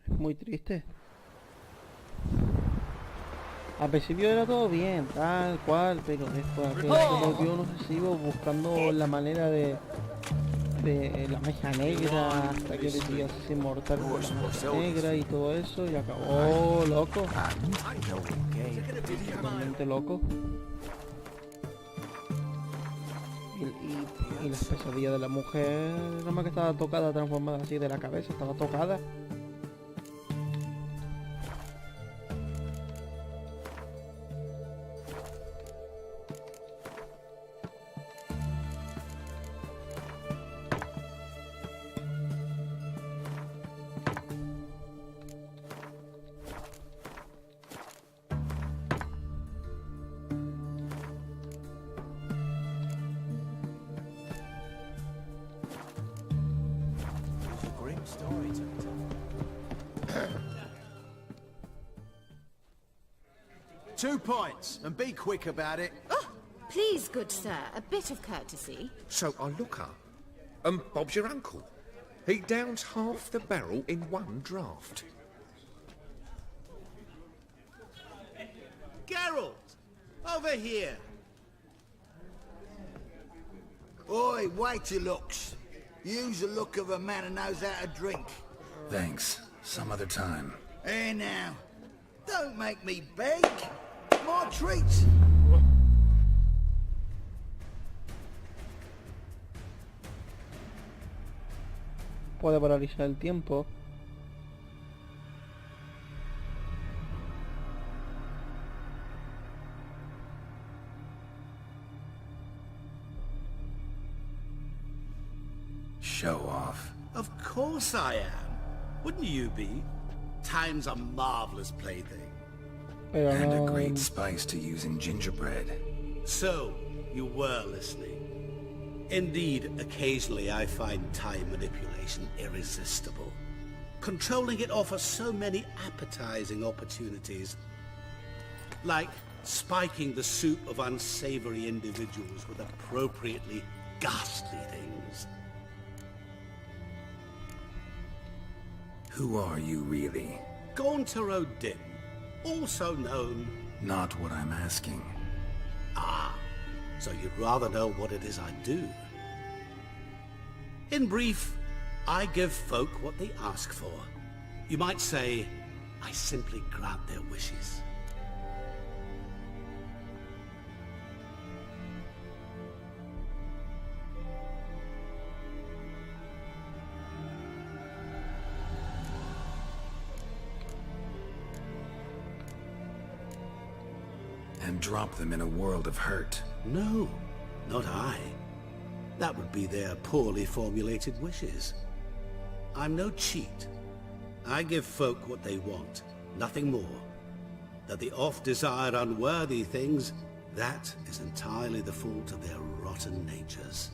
Es muy triste. Al principio era todo bien, tal cual, pero después aquello se volvió un obsesivo buscando la manera de la magia negra hasta que decidió hacerse inmortal con la magia negra y todo eso y acabó loco. Totalmente loco. Y las pesadillas de la mujer, nada más que estaba tocada, transformada así de la cabeza, estaba tocada. Two points, and be quick about it. Oh, please, good sir, a bit of courtesy. So I look up, and Bob's your uncle. He downs half the barrel in one draft. Geralt! Over here! Oi, wait your looks. Use the look of a man who knows how to drink. Thanks. Some other time. Here now. Don't make me beg. More treats. Puede paralizar el tiempo. Show off. Of course I am. Wouldn't you be? Time's a marvelous plaything. Pero And a no, great spice to use in gingerbread. So, you were listening. Indeed, occasionally I find time manipulation irresistible. Controlling it offers so many appetizing opportunities. Like spiking the soup of unsavory individuals with appropriately ghastly things. Who are you really? Gaunter O'Din, also known... Not what I'm asking. Ah, so you'd rather know what it is I do. In brief, I give folk what they ask for. You might say, I simply grant their wishes. And drop them in a world of hurt. No, not I. That would be their poorly formulated wishes. I'm no cheat. I give folk what they want, nothing more. That the oft-desired unworthy things, that is entirely the fault of their rotten natures.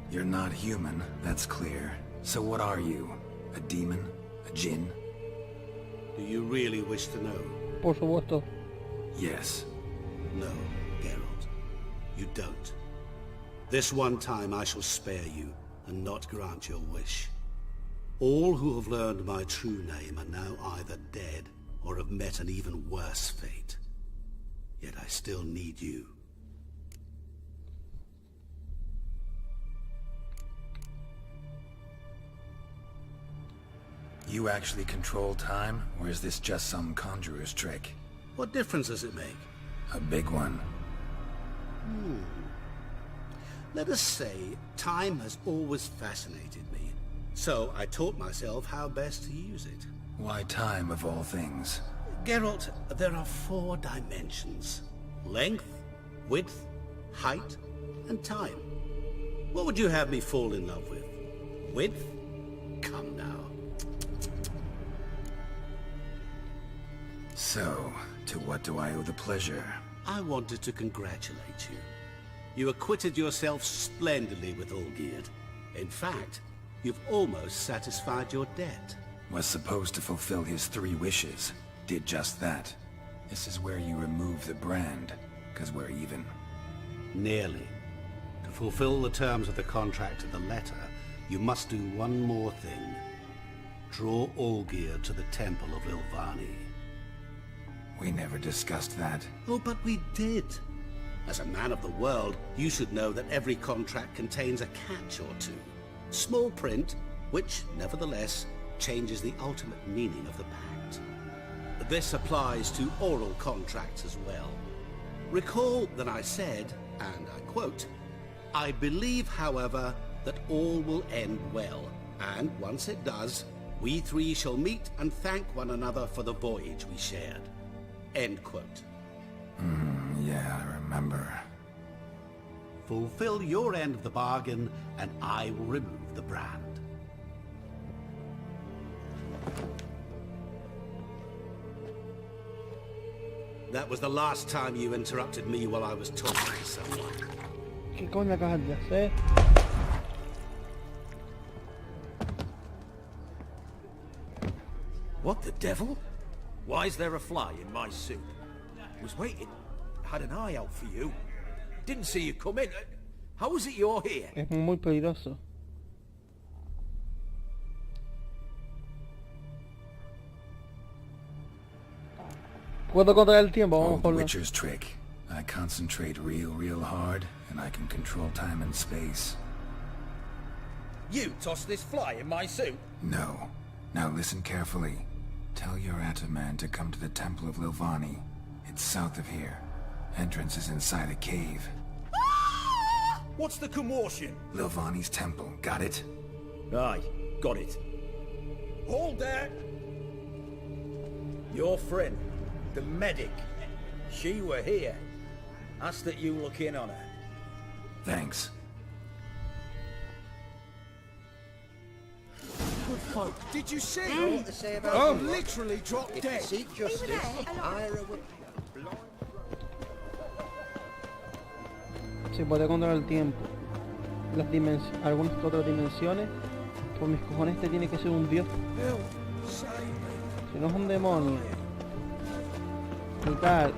You're not human, that's clear. So what are you? A demon? A djinn? Do you really wish to know? por supuesto. Yes. No, Geralt. You don't. This one time I shall spare you, and not grant your wish. All who have learned my true name are now either dead, or have met an even worse fate. Yet I still need you. You actually control time, or is this just some conjurer's trick? What difference does it make? A big one. Let us say, time has always fascinated me. So I taught myself how best to use it. Why time of all things? Geralt, there are 4 dimensions. Length, width, height, and time. What would you have me fall in love with? Width? Come now. So, to what do I owe the pleasure? I wanted to congratulate you. You acquitted yourself splendidly with Olgierd. In fact, you've almost satisfied your debt. Was supposed to fulfill his 3 wishes. Did just that. This is where you remove the brand, 'cause we're even. Nearly. To fulfill the terms of the contract to the letter, you must do one more thing. Draw Olgierd to the Temple of Lilvani. We never discussed that. Oh, but we did. As a man of the world, you should know that every contract contains a catch or two. Small print, which, nevertheless, changes the ultimate meaning of the pact. This applies to oral contracts as well. Recall that I said, and I quote, "I believe, however, that all will end well, and once it does, we three shall meet and thank one another for the voyage we shared." End quote. Yeah, I remember. Fulfill your end of the bargain, and I will remove the brand. That was the last time you interrupted me while I was talking to someone. ¿Qué coño acabas de hacer? What the devil? Why is there a fly in my soup? Was waiting. Had an eye out for you. Didn't see you come in. How is it you're here? Es muy peligroso. Puedo controlar el tiempo, vamos por Old la... Witcher's trick. I concentrate real hard, and I can control time and space. You tossed this fly in my soup? No. Now listen carefully. Tell your Ataman to come to the Temple of Lilvani. It's south of here. Entrance is inside a cave. What's the commotion? Lilvani's temple, got it? Aye, got it. Hold there! Your friend, the medic, she were here. Asked that you look in on her. Thanks. Good folk, did you see? What to say about Oh, you? literally dropped If you dead. seek justice, Ira will... Si puede controlar el tiempo. Las dimensiones, algunas otras dimensiones. Por mis cojones este tiene que ser un dios. Si no es un demonio. Y tal.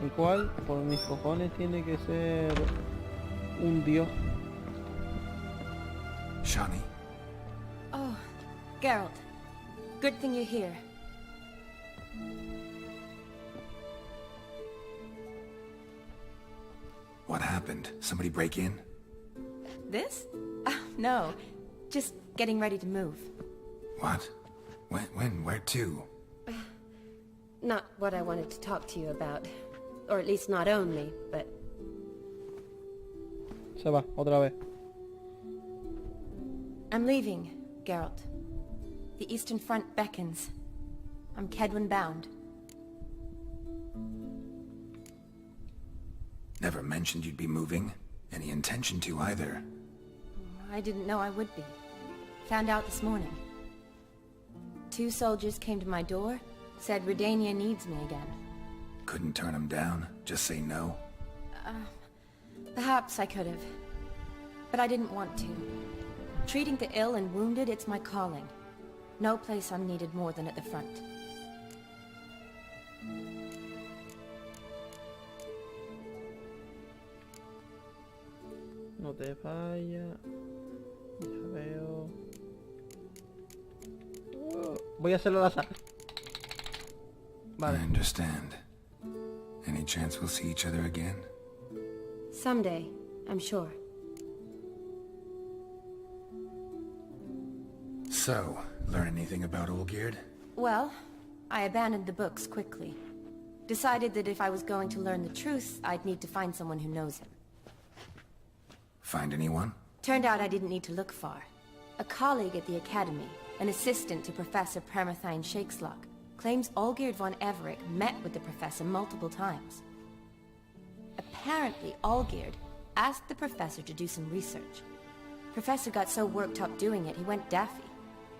El cual, por mis cojones, tiene que ser un dios. Shani, Oh, Geralt. Good thing you're here. what happened? Somebody break in? This? No. Just getting ready to move. What? When? Where to? Not what I wanted to talk to you about. Or at least not only, but... Se va, otra vez. I'm leaving, Geralt. The Eastern Front beckons. I'm Kedwin bound. Never mentioned you'd be moving. Any intention to either. I didn't know I would be. Found out this morning. 2 soldiers came to my door, said Redania needs me again. Couldn't turn him down? Just say no? Perhaps I could have. But I didn't want to. Treating the ill and wounded, it's my calling. No place I'm needed more than at the front. No te falla. Ya veo. Voy a hacerlo al azar. I understand. Any chance we'll see each other again? Someday, I'm sure. So, learn anything about Olgierd? Well, I abandoned the books quickly. Decided that if I was going to learn the truth, I'd need to find someone who knows him. Find anyone? Turned out I didn't need to look far. A colleague at the Academy, an assistant to Professor Permathine Shakeslok, claims Olgierd von Everec met with the professor multiple times. Apparently, Olgierd asked the professor to do some research. Professor got so worked up doing it, he went daffy.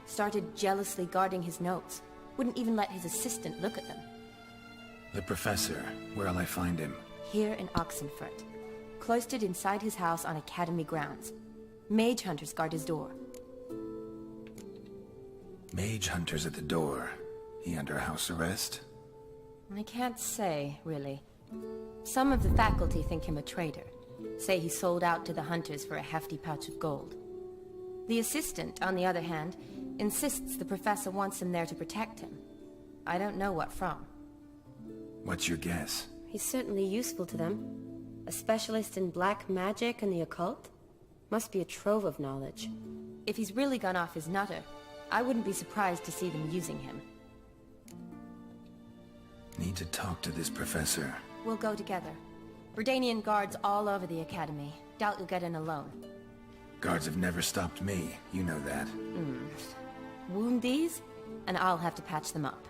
Started jealously guarding his notes. Wouldn't even let his assistant look at them. The professor. Where'll I find him? Here in Oxenfurt. Cloistered inside his house on Academy grounds. Mage hunters guard his door. Mage hunters at the door. He under house arrest? I can't say, really. Some of the faculty think him a traitor. say he sold out to the hunters for a hefty pouch of gold. The assistant, on the other hand, insists the professor wants him there to protect him. I don't know what from. What's your guess? He's certainly useful to them. A specialist in black magic and the occult? Must be a trove of knowledge. If he's really gone off his nutter, I wouldn't be surprised to see them using him. Need to talk to this professor. We'll go together. Redanian guards all over the academy. Doubt you'll get in alone. Guards have never stopped me, you know that. Wound these, and I'll have to patch them up.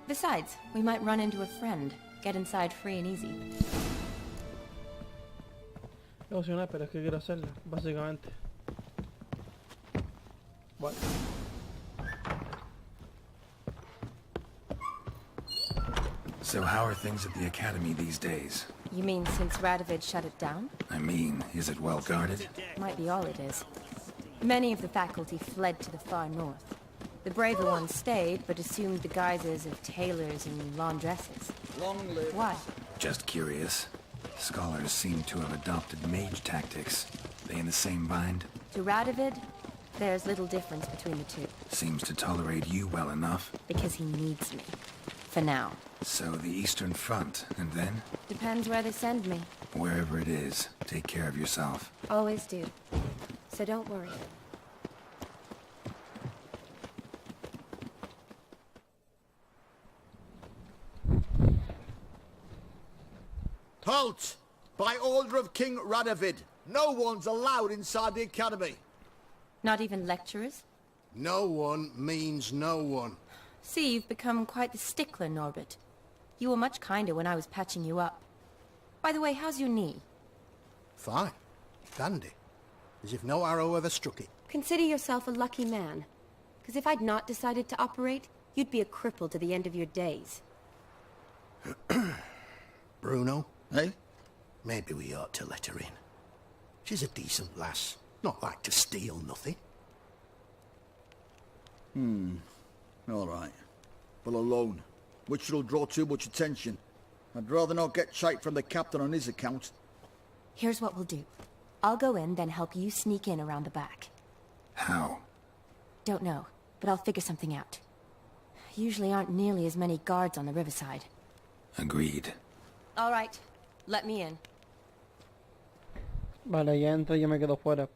Besides, we might run into a friend. Get inside free and easy. Emocional, pero es que quiero hacerla, básicamente. What? So how are things at the academy these days? You mean since Radovid shut it down? I mean, is it well guarded? Might be all it is. Many of the faculty fled to the far north. The braver ones stayed, but assumed the guises of tailors and laundresses. Long live. Why? Just curious. Scholars seem to have adopted mage tactics. They in the same bind? To Radovid, there's little difference between the two. Seems to tolerate you well enough. Because he needs me. For now. So the Eastern Front, and then? Depends where they send me. Wherever it is, take care of yourself. Always do. So don't worry. Halt! By order of King Radovid, no one's allowed inside the academy. Not even lecturers? No one means no one. See, you've become quite the stickler, Norbert. You were much kinder when I was patching you up. By the way, how's your knee? Fine. Dandy. As if no arrow ever struck it. Consider yourself a lucky man. Because if I'd not decided to operate, you'd be a cripple to the end of your days. Bruno, eh? Maybe we ought to let her in. She's a decent lass. Not like to steal nothing. All right. Well, alone. Which will draw too much attention. I'd rather not get shite from the captain on his account. Here's what we'll do. I'll go in, then help you sneak in around the back. How? Don't know, but I'll figure something out. Usually aren't nearly as many guards on the riverside. Agreed. All right. Let me in. Vale, ya entra y yo me quedo fuera.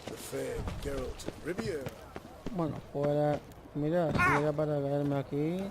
The fair Geralt de Rivia. Bueno, fuera. Mira, si era para caerme aquí.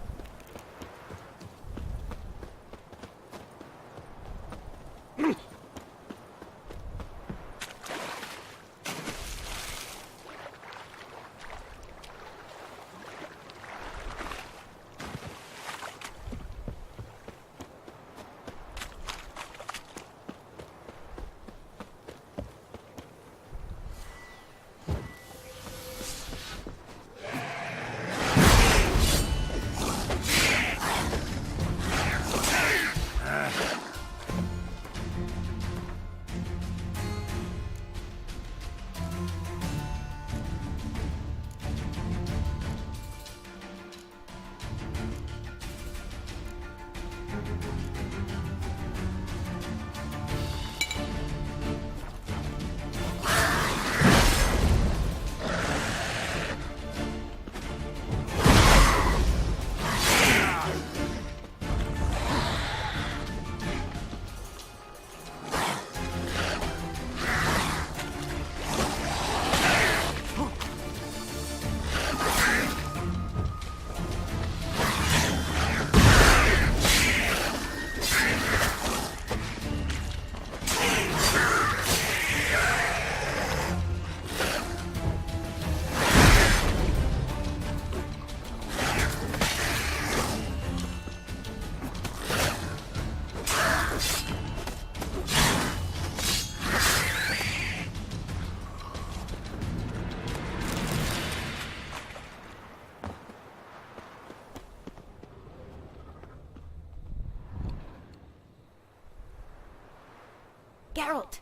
Geralt!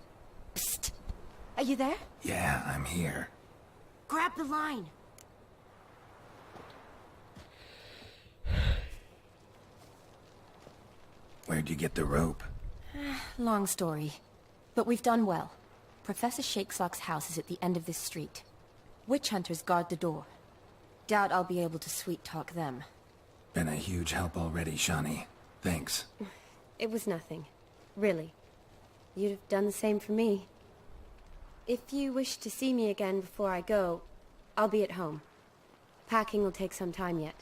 Psst! Are you there? Yeah, I'm here. Grab the line! Where'd you get the rope? Long story. But we've done well. Professor Shakesock's house is at the end of this street. Witch hunters guard the door. Doubt I'll be able to sweet-talk them. Been a huge help already, Shani. Thanks. It was nothing. Really. You'd have done the same for me. If you wish to see me again before I go, I'll be at home. Packing will take some time yet.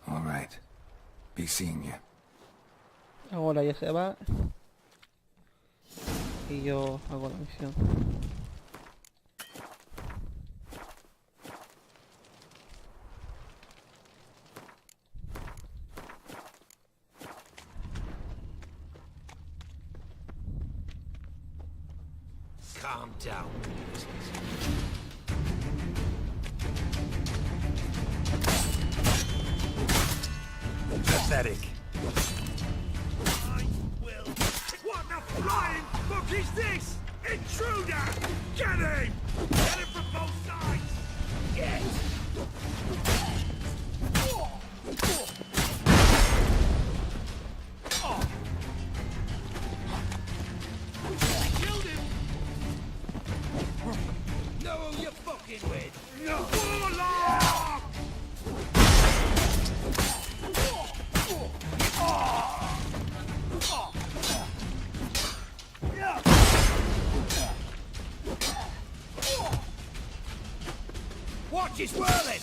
All right. Be seeing you. Ahora ya se va. Y yo hago la misión. Calm down. Pathetic. I will. What the flying fuck is this? Intruder! Get him! Get him from both sides! Get! Killed him! Know who you're fucking with! No! Warlock! Watch his whirling!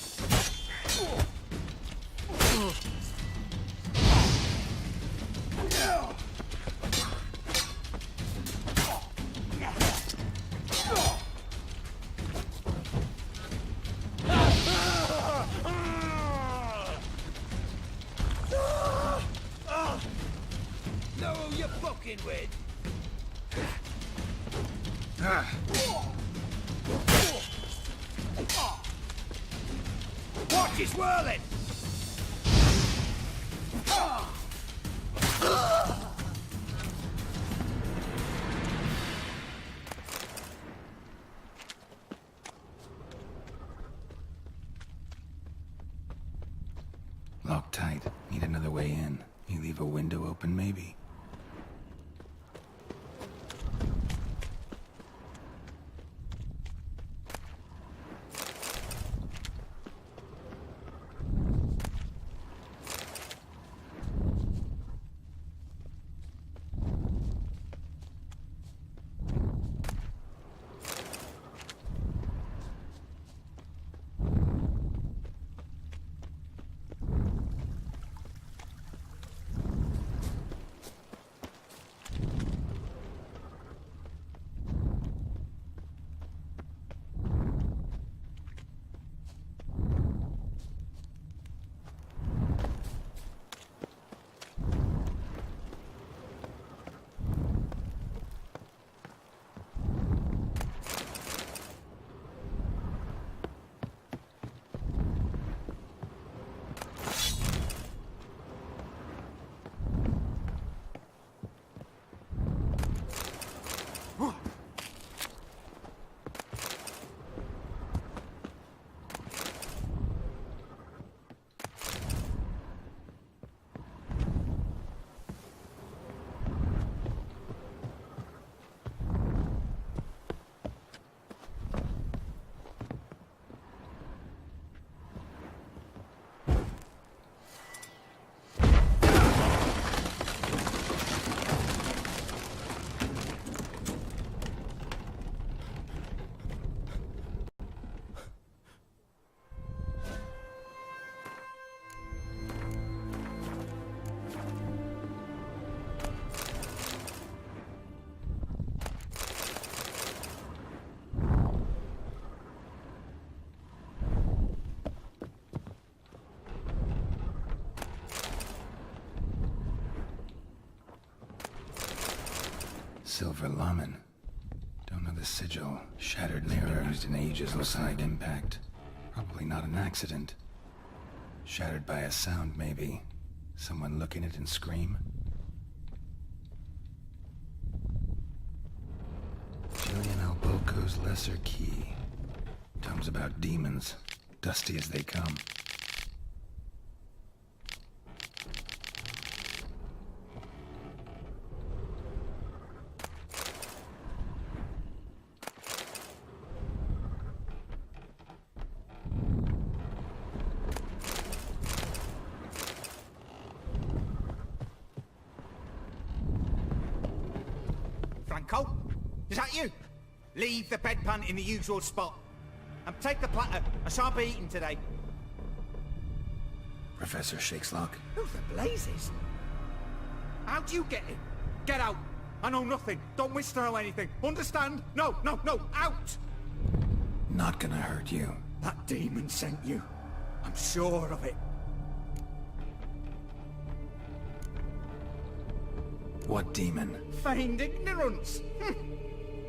Know who you're fucking with? Watch his whirling! Locked tight. Need another way in. You leave a window open, maybe? Silver Lamen. Don't know the sigil. Shattered mirror used in ages beside impact. Probably not an accident. Shattered by a sound, maybe. Someone look in it and scream? Julian Alboco's Lesser Key. Tomes about demons, dusty as they come. Franco? Is that you? Leave the bedpan in the usual spot. And take the platter. I shan't be eating today. Professor Shakeslock. Who the blazes? How do you get in? Get out. I know nothing. Don't wish to know anything. Understand? No, no, no. Out! Not gonna hurt you. That demon sent you. I'm sure of it. What demon? Feigned ignorance.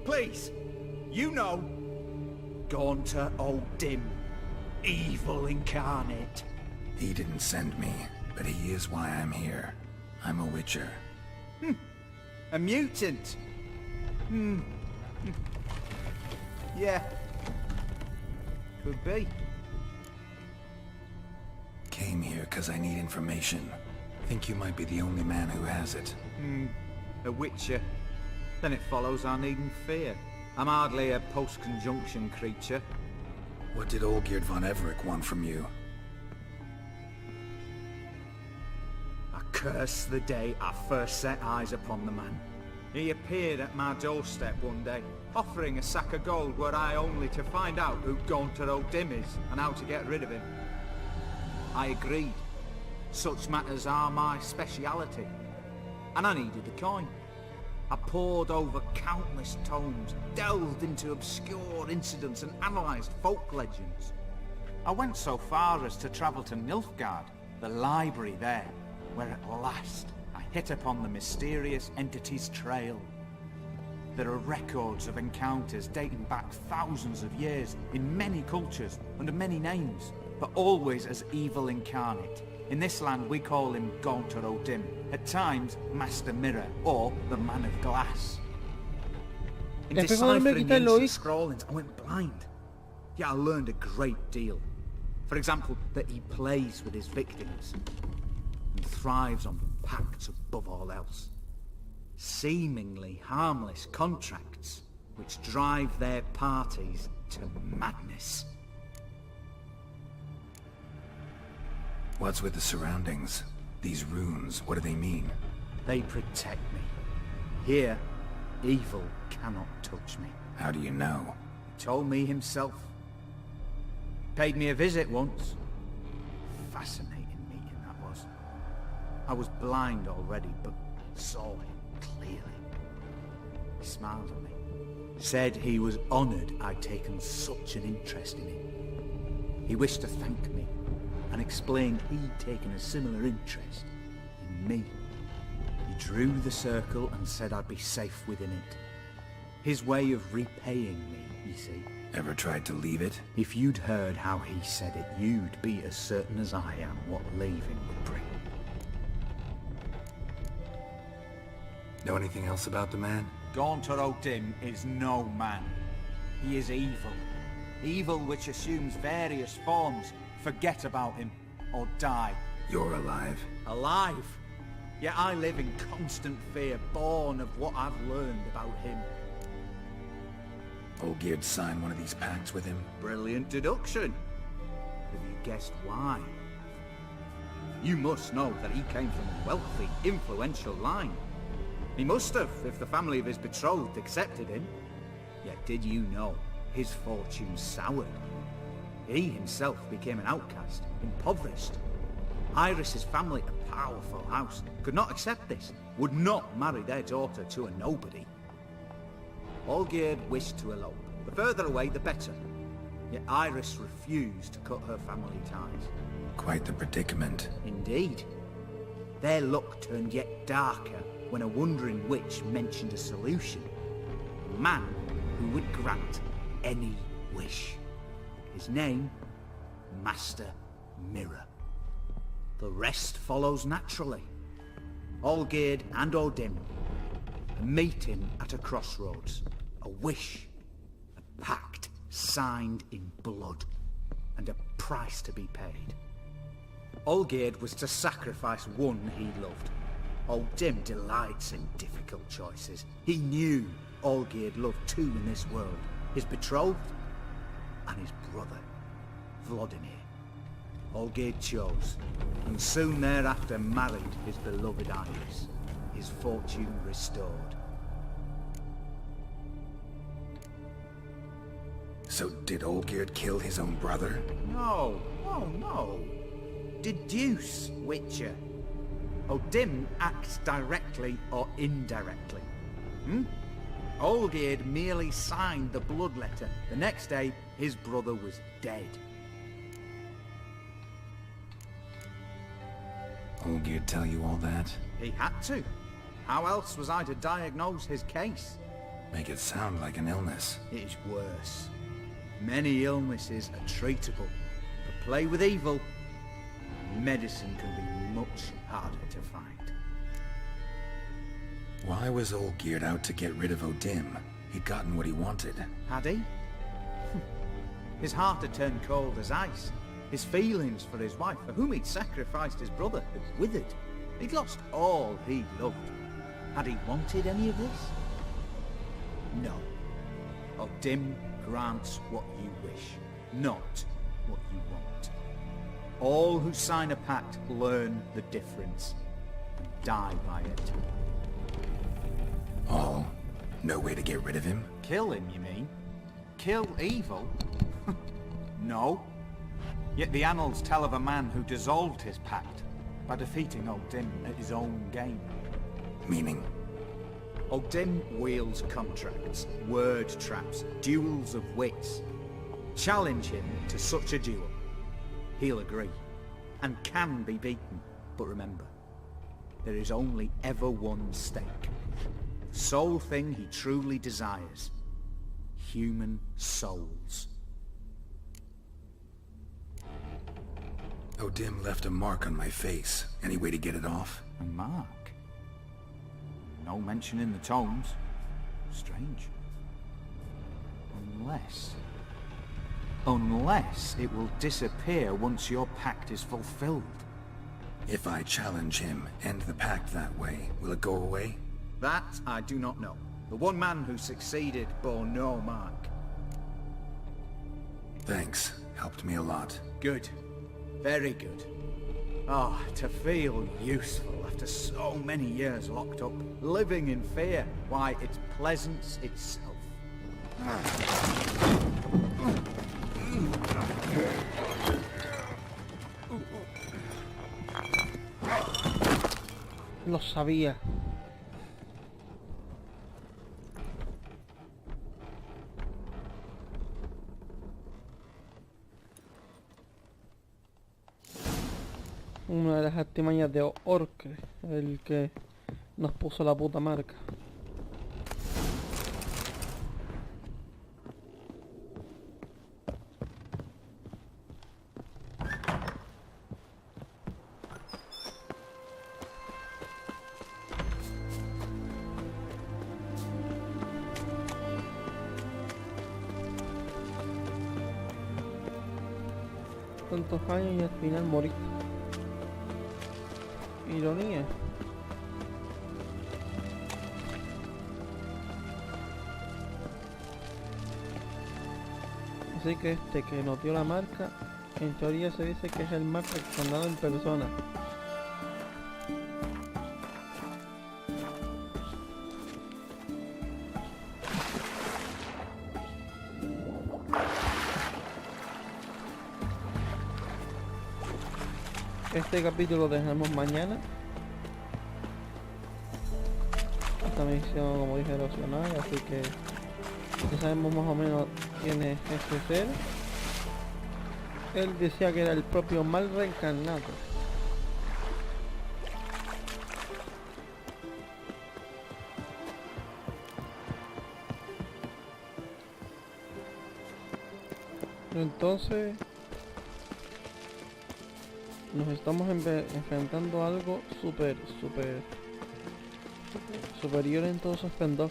Please. You know. Gaunter O'Dim. Evil incarnate. He didn't send me, but he is why I'm here. I'm a witcher. A mutant. Yeah. Could be. Came here because I need information. Think you might be the only man who has it. A witcher. Then it follows I needn't fear. I'm hardly a post-conjunction creature. What did Olgierd von Everec want from you? I curse the day I first set eyes upon the man. He appeared at my doorstep one day, offering a sack of gold were I only to find out who Gaunter O'Dim is and how to get rid of him. I agreed. Such matters are my speciality. And I needed a coin. I pored over countless tomes, delved into obscure incidents and analysed folk legends. I went so far as to travel to Nilfgaard, the library there, where at last I hit upon the mysterious entity's trail. There are records of encounters dating back thousands of years in many cultures under many names, but always as evil incarnate. In this land we call him Gaunter O'Dim, at times Master Mirror, or the Man of Glass. In deciphering the ancient scrawlings, I went blind. Yet I learned a great deal. For example, that he plays with his victims, and thrives on pacts above all else. Seemingly harmless contracts, which drive their parties to madness. What's with the surroundings? These runes, what do they mean? They protect me. Here, evil cannot touch me. How do you know? He told me himself. Paid me a visit once. Fascinating meeting that was. I was blind already, but saw him clearly. He smiled at me. Said he was honoured I'd taken such an interest in him. He wished to thank me, and explained he'd taken a similar interest in me. He drew the circle and said I'd be safe within it. His way of repaying me, you see. Ever tried to leave it? If you'd heard how he said it, you'd be as certain as I am what leaving would bring. Know anything else about the man? Gaunter O'Dim is no man. He is evil. Evil which assumes various forms. Forget about him, or die. You're alive. Alive? Yet I live in constant fear, born of what I've learned about him. Olgierd signed one of these pacts with him? Brilliant deduction. Have you guessed why? You must know that he came from a wealthy, influential line. He must have, if the family of his betrothed accepted him. Yet did you know his fortune soured? He himself became an outcast, impoverished. Iris's family, a powerful house, could not accept this, would not marry their daughter to a nobody. Olgierd wished to elope. The further away, the better. Yet Iris refused to cut her family ties. Quite the predicament. Indeed. Their luck turned yet darker when a wandering witch mentioned a solution. A man who would grant any wish. His name, Master Mirror. The rest follows naturally. Olgierd and O'Dim, a meeting at a crossroads. A wish. A pact signed in blood. And a price to be paid. Olgierd was to sacrifice one he loved. Old Dim delights in difficult choices. He knew Olgierd loved two in this world. His betrothed and his brother, Vladimir. Olgierd chose, and soon thereafter married his beloved Iris, his fortune restored. So did Olgierd kill his own brother? No, oh no. Deduce, Witcher. Dim acts directly or indirectly. Olgierd merely signed the blood letter. The next day, his brother was dead. Olgierd tell you all that? He had to. How else was I to diagnose his case? Make it sound like an illness. It is worse. Many illnesses are treatable, but play with evil, medicine can be much harder to find. Why was Olgierd out to get rid of Odim? He'd gotten what he wanted. Had he? His heart had turned cold as ice. His feelings for his wife, for whom he'd sacrificed his brother, had withered. He'd lost all he loved. Had he wanted any of this? No. Odim grants what you wish, not what you want. All who sign a pact learn the difference and die by it. All? No way to get rid of him? Kill him, you mean? Kill evil? No. Yet the annals tell of a man who dissolved his pact by defeating Odim at his own game. Meaning? Odim wields contracts, word traps, duels of wits. Challenge him to such a duel. He'll agree, and can be beaten. But remember, there is only ever one stake. The sole thing he truly desires. Human souls. Odim left a mark on my face. Any way to get it off? A mark? No mention in the tomes. Strange. Unless it will disappear once your pact is fulfilled. If I challenge him, end the pact that way, will it go away? That I do not know. The one man who succeeded bore no mark. Thanks. Helped me a lot. Good. Very good. Oh, to feel useful after so many years locked up, living in fear. Why, it's pleasance itself. Lo sabía. Una de las artimañas de Orcre, el que nos puso la puta marca. Tantos años y al final moriste. Ironía. Así que este que nos dio la marca, en teoría se dice que es el más recomendado en persona. Este capítulo lo dejamos mañana. Esta misión, como dije, era opcional, así que ya sabemos más o menos quién es este ser. Él decía que era el propio mal reencarnado. Entonces nos estamos enfrentando a algo superior en todo su esplendor.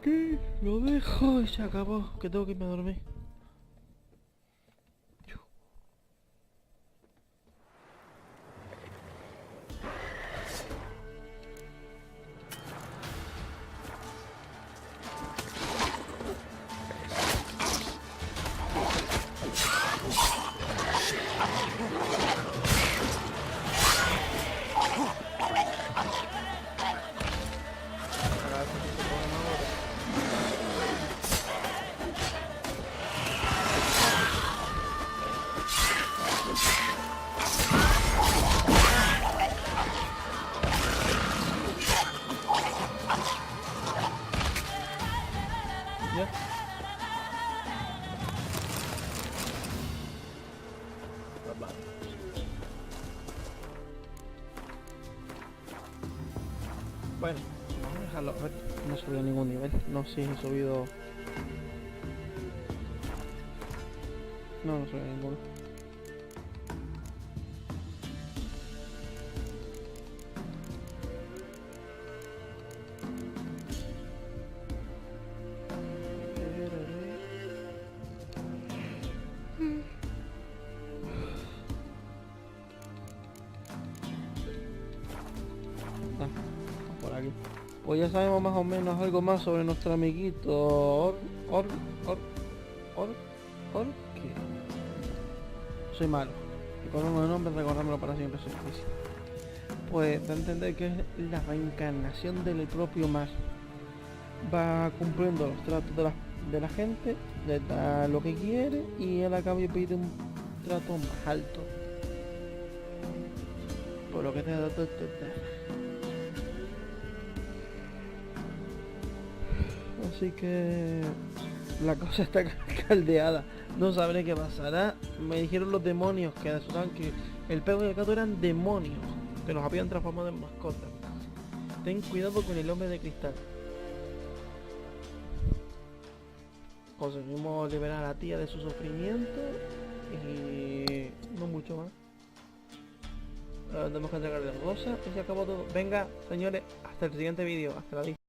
aquí, lo dejo y se acabó, que tengo que irme a dormir. Bueno, vamos a dejarlo. A ver, no he subido ningún nivel. No, sí, he subido... No, no he subido ninguno. Pues ya sabemos más o menos algo más sobre nuestro amiguito ¿qué? Soy malo. Y con uno de nombre recordármelo para siempre soy difícil. Pues da a entender que es la reencarnación del propio mar. Va cumpliendo los tratos de la gente, le da lo que quiere y él a cambio pide un trato más alto. Por lo que te da. Así que la cosa está caldeada. No sabré qué pasará. Me dijeron los demonios que asustaban que el perro y el gato eran demonios que los habían transformado en mascotas. Ten cuidado con el hombre de cristal. Conseguimos liberar a la tía de su sufrimiento y no mucho más. Ahora tenemos que entregarle rosa y se acabó todo. Venga, señores, hasta el siguiente vídeo. Hasta la vista.